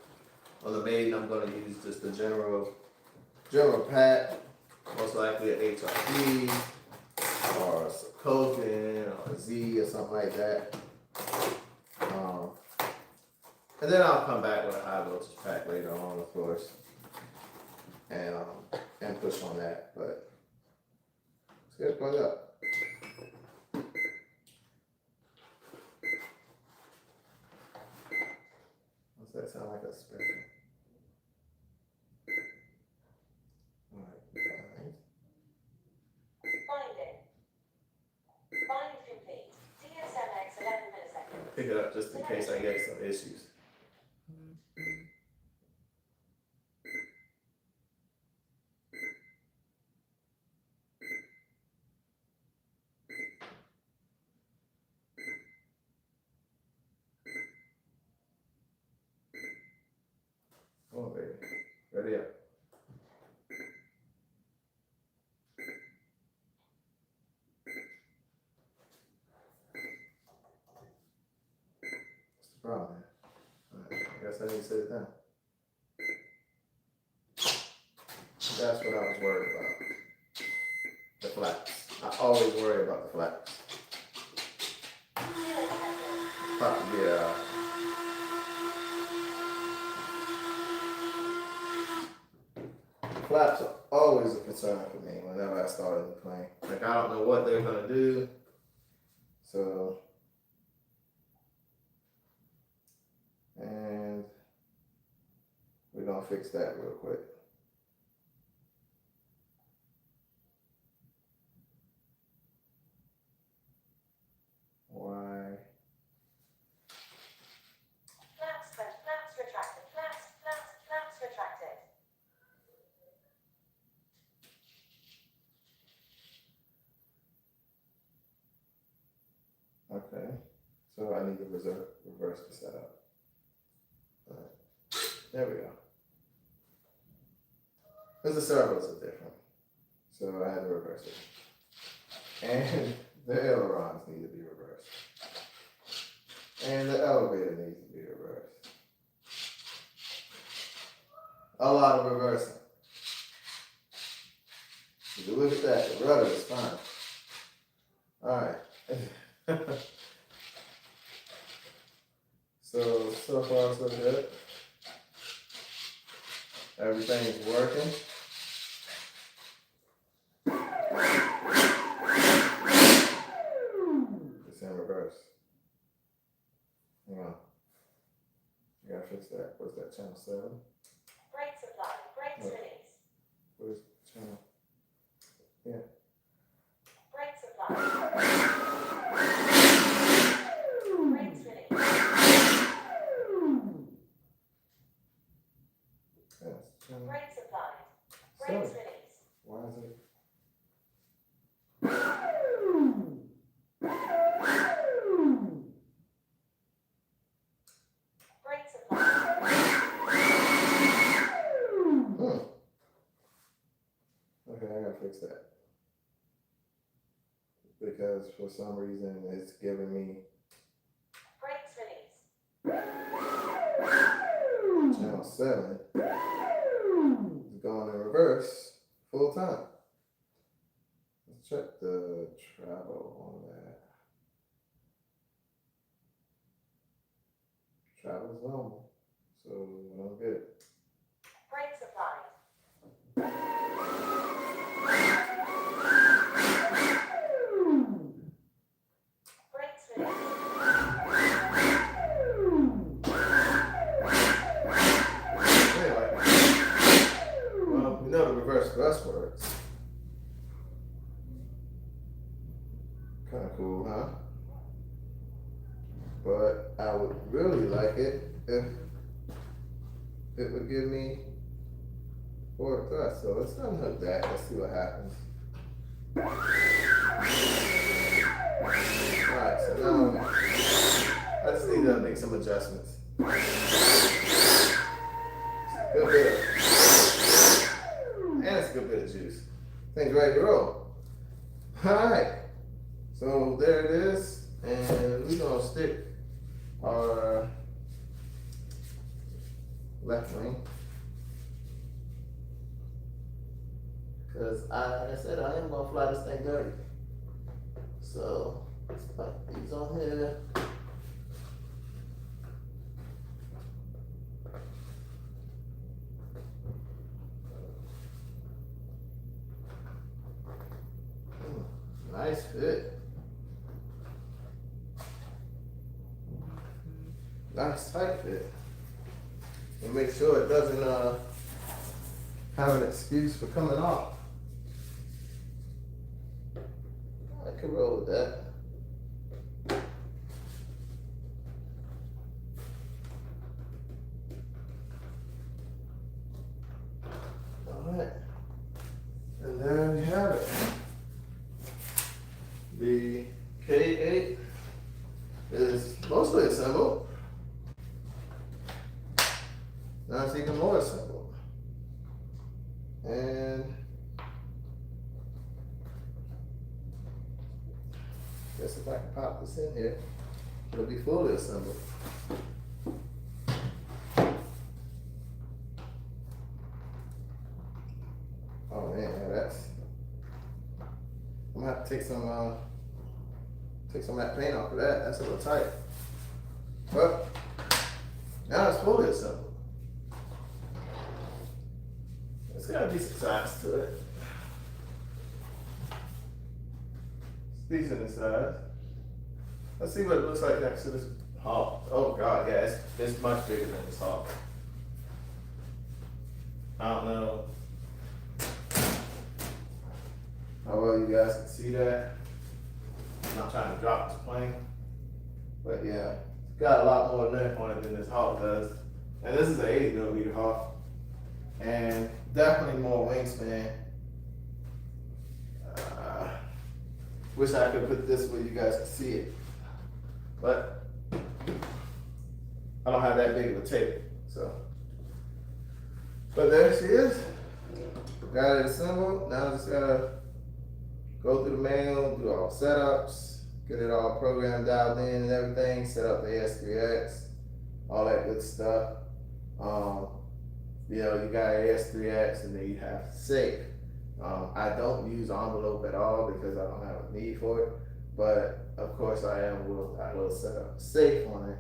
Speaker 1: On the maiden, I'm going to use just the general pack, most likely an HRV or a Sokokin or a Z or something like that. And then I'll come back with a high voltage pack later on, of course, and push on that. But let's get it plugged up. Does that sound like a spectrum? All right,
Speaker 2: Binding. Bind complete. DSMX 11 milliseconds.
Speaker 1: pick it up just in case I get some issues. Hurry up. What's the problem, man? Right, I guess I need to sit it down. That's what I was worried about. The flaps. I always worry about the flaps. Yeah. Flaps are always a concern for me whenever I start a new plane. Like, I don't know what they're gonna do. So, and we're gonna fix that real quick. Why?
Speaker 2: Flaps retracted. Flaps retracted.
Speaker 1: Okay, so I need to reverse the setup. All right, there we go. Because the servos are different, so I had to reverse it. And the ailerons need to be reversed. And the elevator needs to be reversed. A lot of reversing. If you look at that, the rudder is fine. All right. So far so good. Everything's working. It's in reverse. Hang on. I gotta fix that. What's that, channel 7?
Speaker 2: Brakes applied. Brakes release.
Speaker 1: Where's channel? Yeah.
Speaker 2: Brakes applied. Brakes release.
Speaker 1: That's channel
Speaker 2: Brakes applied.
Speaker 1: 7.
Speaker 2: Brakes release.
Speaker 1: Why is it?
Speaker 2: Brakes applied.
Speaker 1: Okay, I gotta fix that. Because for some reason it's giving me
Speaker 2: Brakes release.
Speaker 1: channel 7 is going in reverse full time. Let's check the travel on that. Travel's normal, so I'm good.
Speaker 2: Brakes applied. Brakes release.
Speaker 1: Anyway, well, we know the reverse thrust works. Kind of cool, huh? But I would really like it if it would give me forward thrust. So let's unhook that. Let's see what happens. Alright, so now I just need to make some adjustments. Good bit of, and it's a good bit of juice. Thing's ready to roll. Alright, so there it is, and we're gonna stick our left wing. Because like I said, I am gonna fly this thing dirty. So let's put these on here. Nice fit. Nice tight fit. And make sure it doesn't have an excuse for coming off. I can roll with that. Alright. And there we have it. The K-8 is mostly assembled. Now it's even more assembled. And guess if I can pop this in here, it'll be fully assembled. Oh man, yeah, that's. I'm gonna have to take some of that paint off of that. That's a little tight. But now it's fully assembled. It's got a decent size to it. It's decent in size. Let's see what it looks like next to this Hawk. Oh god, yeah, it's much bigger than this Hawk. I don't know how well you guys can see that. I'm not trying to drop this plane, but yeah, it's got a lot more length on it than this Hawk does. And this is an 80mm Hawk, and definitely more wingspan. Wish I could put this where you guys can see it, but I don't have that big of a table, so. But there she is. Got it assembled. Now I just gotta go through the manual, do all setups, get it all programmed, dialed in and everything, set up the AS3X, all that good stuff. You know, you got AS3X and then you have safe. I don't use envelope at all because I don't have a need for it, but of course I will set up safe on it.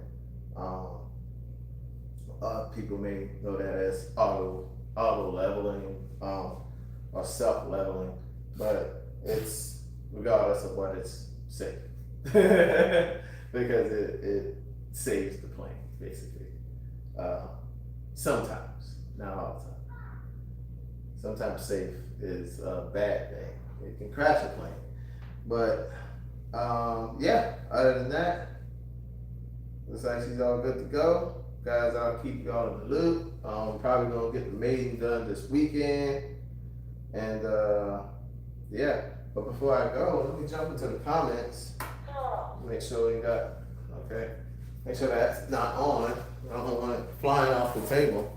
Speaker 1: People may know that as auto leveling or self leveling, but it's regardless of what, it's safe because it saves the plane basically. Sometimes, not all the time. Sometimes safe is a bad thing. It can crash a plane, but yeah. Other than that, looks like she's all good to go. Guys, I'll keep y'all in the loop. Probably gonna get the mating done this weekend. And yeah, but before I go, let me jump into the comments. Make sure we got, okay. Make sure that's not on. I don't want it flying off the table.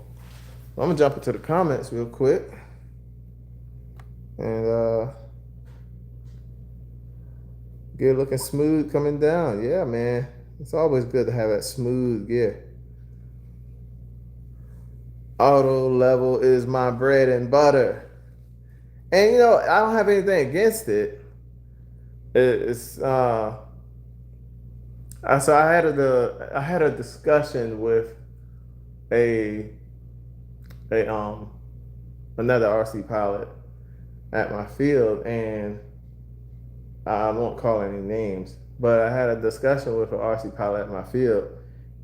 Speaker 1: I'm gonna jump into the comments real quick. And gear looking smooth coming down. Yeah, man. It's always good to have that smooth gear. Auto level is my bread and butter. And you know, I don't have anything against it. It's so I had a discussion with a another RC pilot at my field, and I won't call any names, but I had a discussion with an RC pilot at my field,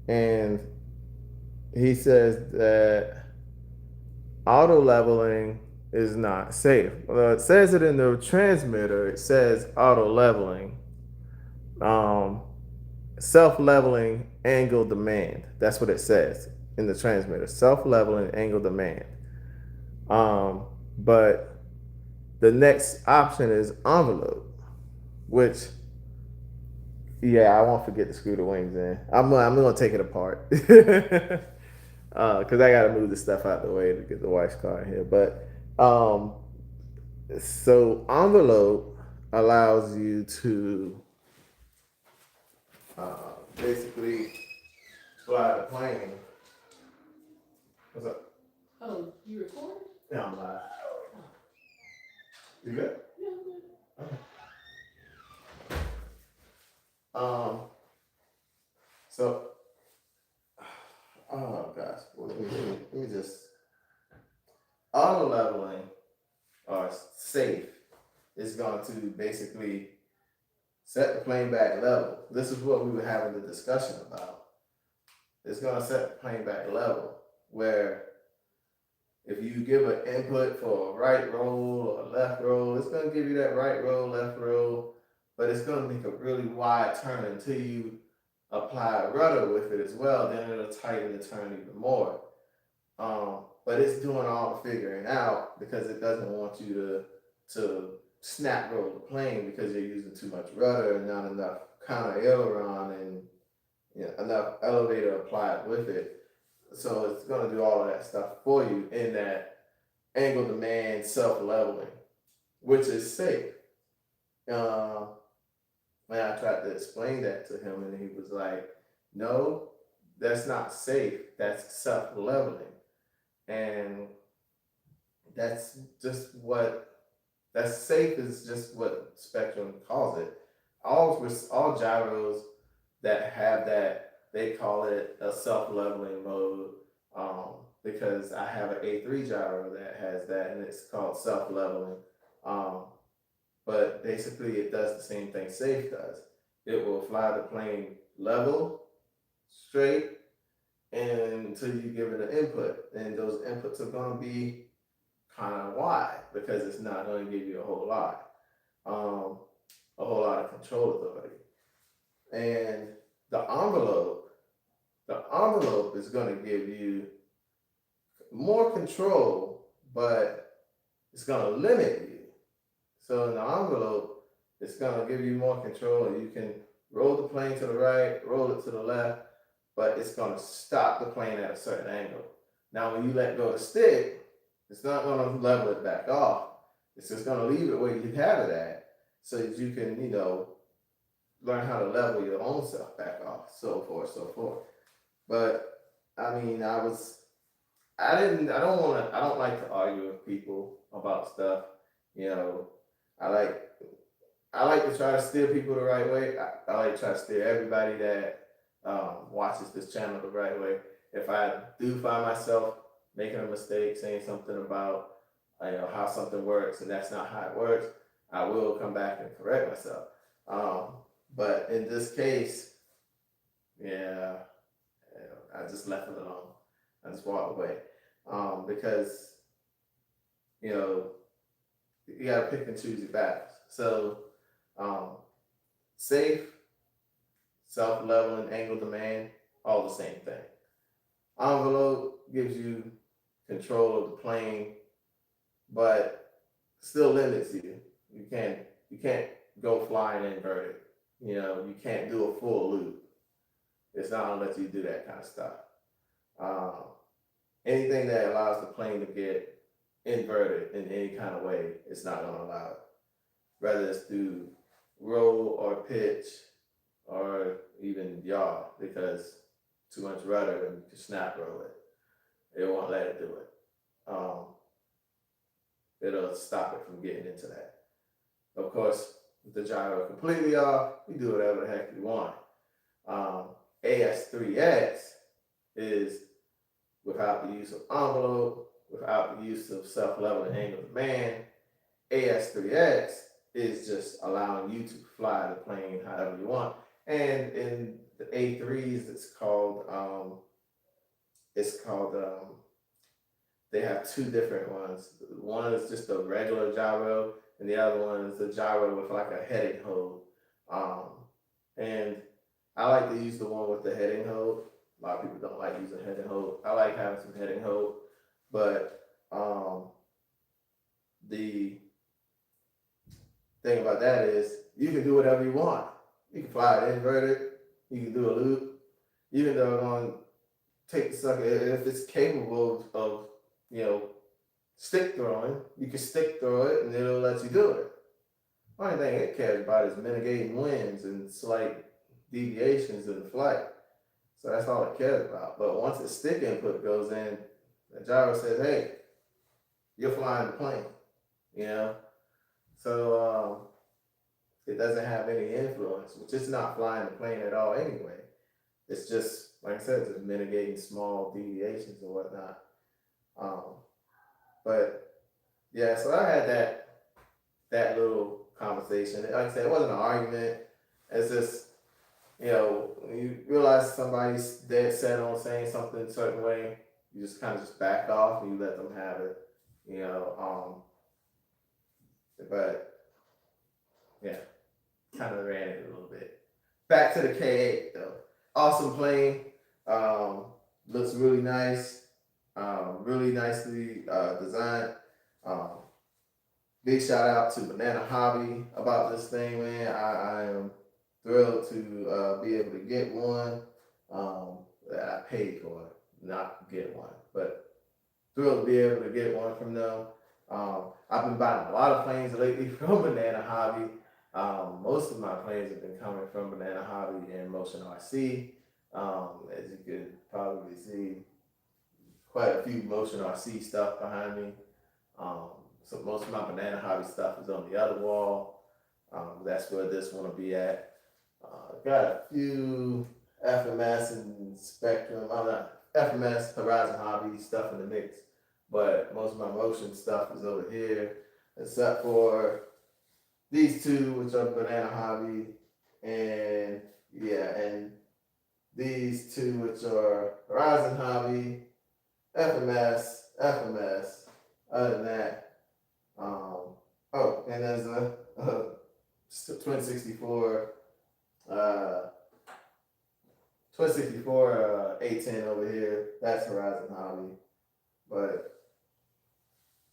Speaker 1: and he says that auto leveling is not safe. Well, it says it in the transmitter. It says auto leveling, self leveling angle demand. That's what it says in the transmitter. Self leveling angle demand. But the next option is envelope, which, yeah, I won't forget to screw the wings in. I'm gonna take it apart. Because I got to move the stuff out the way to get the wife's car in here. But so envelope allows you to basically fly the plane. What's up?
Speaker 3: Oh, you recording?
Speaker 1: Yeah, I'm live. You good?
Speaker 3: Yeah, I'm good.
Speaker 1: Okay. So, oh gosh, let me just, auto leveling or safe is going to basically set the plane back level. This is what we were having the discussion about. It's going to set the plane back level, where if you give an input for a right roll or a left roll, it's going to give you that right roll, left roll, but it's going to make a really wide turn until you apply a rudder with it as well. Then it'll tighten the turn even more. But it's doing all the figuring out because it doesn't want you to snap roll the plane because you're using too much rudder and not enough counter aileron and, you know, enough elevator applied with it. So it's going to do all of that stuff for you in that angle demand self leveling, which is safe. Uh, and I tried to explain that to him, and he was like, "No, that's not safe. That's self leveling." And that's just what that's safe is just what Spectrum calls it. All gyros that have that, they call it a self leveling mode. Because I have an A3 gyro that has that, and it's called self leveling. Um, but basically, it does the same thing Safe does. It will fly the plane level, straight, and until you give it an input, and those inputs are going to be kind of wide because it's not going to give you um, a whole lot of control authority. And the envelope, the envelope is going to give you more control, but it's going to limit you. So in the envelope, it's going to give you more control, and you can roll the plane to the right, roll it to the left, but it's going to stop the plane at a certain angle. Now, when you let go of the stick, it's not going to level it back off. It's just going to leave it where you have it at, so that you can, learn how to level your own self back off, so forth, so forth. But I mean, I don't like to argue with people about stuff. You know, I like, I like to try to steer people the right way. I like to try to steer everybody that watches this channel the right way. If I do find myself making a mistake, saying something about how something works and that's not how it works, I will come back and correct myself. Um, but in this case, yeah, I just left it alone. I just walked away because you know you gotta pick and choose your battles. So um, safe, self leveling, angle demand, all the same thing. Envelope gives you control of the plane, but still limits you. You can't go flying inverted. You can't do a full loop. It's not gonna let you do that kind of stuff. Um, Anything that allows the plane to get inverted in any kind of way, it's not gonna allow it. Whether it's through roll or pitch or even yaw, because too much rudder and you can snap roll it. It won't let it do it. Um, it'll stop it from getting into that. Of course, with the gyro completely off, you do whatever the heck you want. Um, AS3X is without the use of envelope, without the use of self-leveling angle of demand. AS3X is just allowing you to fly the plane however you want. And in the A3s, they have two different ones. One is just a regular gyro, and the other one is a gyro with like a heading hold. Um, and I like to use the one with the heading hold. A lot of people don't like using heading hold. I like having some heading hold, but the thing about that is you can do whatever you want. You can fly it inverted. You can do a loop. Even though it's going to take the sucker, if it's capable of stick throwing, you can stick throw it and it'll let you do it. The only thing it cares about is mitigating winds and slight deviations in the flight. So that's all it cares about. But once the stick input goes in, the gyro says, "Hey, you're flying the plane," you know. So it doesn't have any influence, which is not flying the plane at all anyway. It's just, like I said, just mitigating small deviations and whatnot. Um, but yeah, so I had that little conversation. Like I said, it wasn't an argument. It's just, when you realize somebody's dead set on saying something a certain way, you just kind of just back off and you let them have it. But yeah, kind of ran it a little bit. Back to the K-8 though. Awesome plane. Looks really nice. Really nicely designed. Um, Big shout out to Banana Hobby about this thing, man. I am thrilled to be able to get one that I paid for, not get one. But thrilled to be able to get one from them. I've been buying a lot of planes lately from Banana Hobby. Most of my planes have been coming from Banana Hobby and Motion RC. As you can probably see, quite a few Motion RC stuff behind me. Um, so most of my Banana Hobby stuff is on the other wall. That's where this one will be at. Got a few FMS and Spectrum. I'm not FMS, Horizon Hobby stuff in the mix, but most of my motion stuff is over here, except for these two, which are Banana Hobby, and and these two, which are Horizon Hobby, FMS. Other than that, and there's a Twin 64, Twin 64 A10 over here. That's Horizon Hobby. But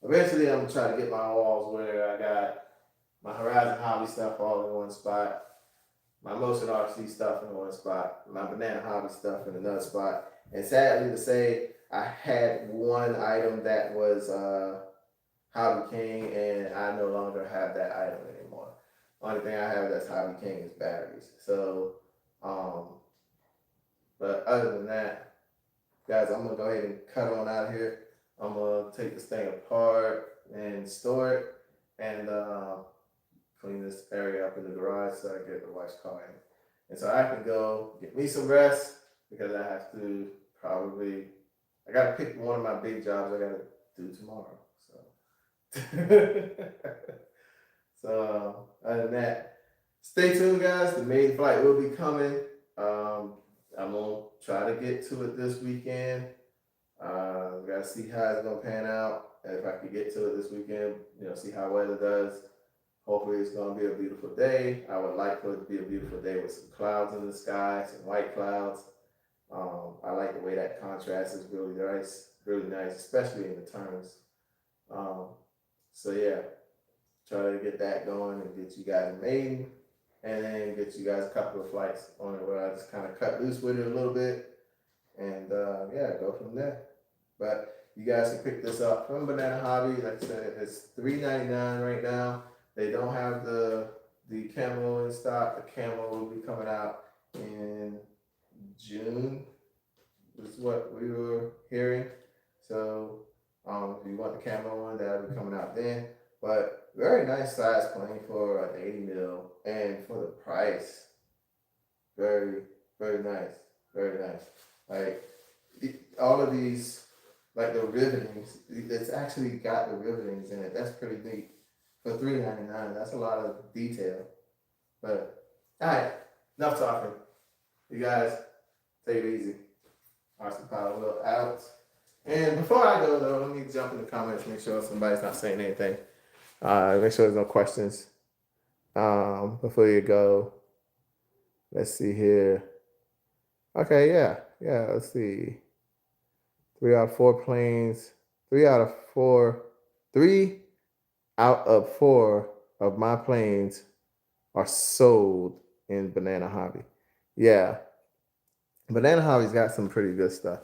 Speaker 1: eventually, I'm gonna try to get my walls where I got my Horizon Hobby stuff all in one spot, my Motion RC stuff in one spot, my Banana Hobby stuff in another spot. And sadly to say, I had one item that was Hobby King, and I no longer have that item anymore. Only thing I have that's Hobby King is batteries. So, but other than that, guys, I'm gonna go ahead and cut on out of here. I'm gonna take this thing apart and store it, and clean this area up in the garage so I get the wife's car in. And so I can go get me some rest because I have to I gotta pick one of my big jobs I gotta do tomorrow. So, so other than that, stay tuned, guys. The maiden flight will be coming. I'm gonna try to get to it this weekend. Gotta see how it's gonna pan out. And if I can get to it this weekend, see how weather does. Hopefully it's gonna be a beautiful day. I would like for it to be a beautiful day with some clouds in the sky, some white clouds. I like the way that contrast is really nice, especially in the turns. So yeah, try to get that going and get you guys a maiden, and then get you guys a couple of flights on it where I just kind of cut loose with it a little bit, and go from there. But you guys can pick this up from Banana Hobby. Like I said, it's $3.99 right now. They don't have the camo in stock. The camo will be coming out in June, is what we were hearing. So if you want the camo one, that'll be coming out then. But very nice size plane for an 80 mil, and for the price, very, very nice, very nice. Like all of these, like the rivetings, it's actually got the rivetings in it. That's pretty neat. For $3.99, that's a lot of detail. But all right, enough talking. You guys take it easy. Austin Power Will out. And before I go though, let me jump in the comments, make sure somebody's not saying anything. Make sure there's no questions. Before you go, let's see here. Okay, yeah. Let's see. 3 out of 4 planes. 3 out of 4 of my planes are sold in Banana Hobby. Yeah. Banana Hobby's got some pretty good stuff.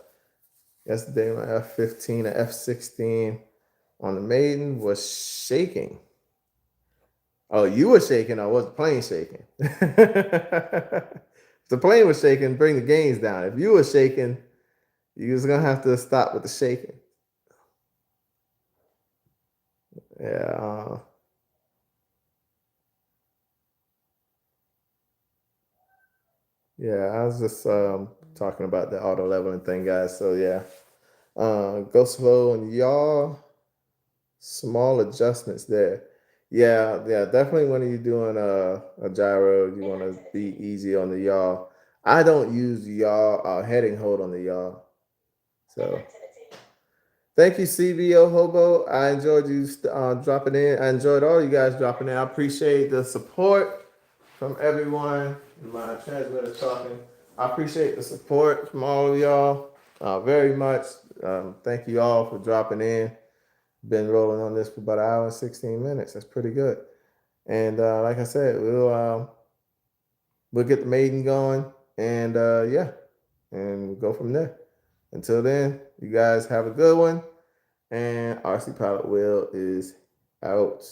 Speaker 1: Yesterday, my F-15 and F-16 on the maiden was shaking. Oh, you were shaking, or was the plane shaking? If the plane was shaking, bring the gains down. If you were shaking, you was gonna have to stop with the shaking. Yeah. I was just talking about the auto leveling thing, guys. So yeah, go slow and yaw. Small adjustments there. Yeah. Definitely when you're doing a gyro, you want to be easy on the yaw. I don't use yaw heading hold on the yaw. So thank you, CBO Hobo. I enjoyed you dropping in. I enjoyed all you guys dropping in. I appreciate the support from everyone. My transmitter talking. I appreciate the support from all of y'all very much. Thank you all for dropping in. Been rolling on this for about 1 hour and 16 minutes. That's pretty good. And like I said, we'll get the maiden going, and and we'll go from there. Until then, you guys have a good one. And RC Pilot Wheel is out.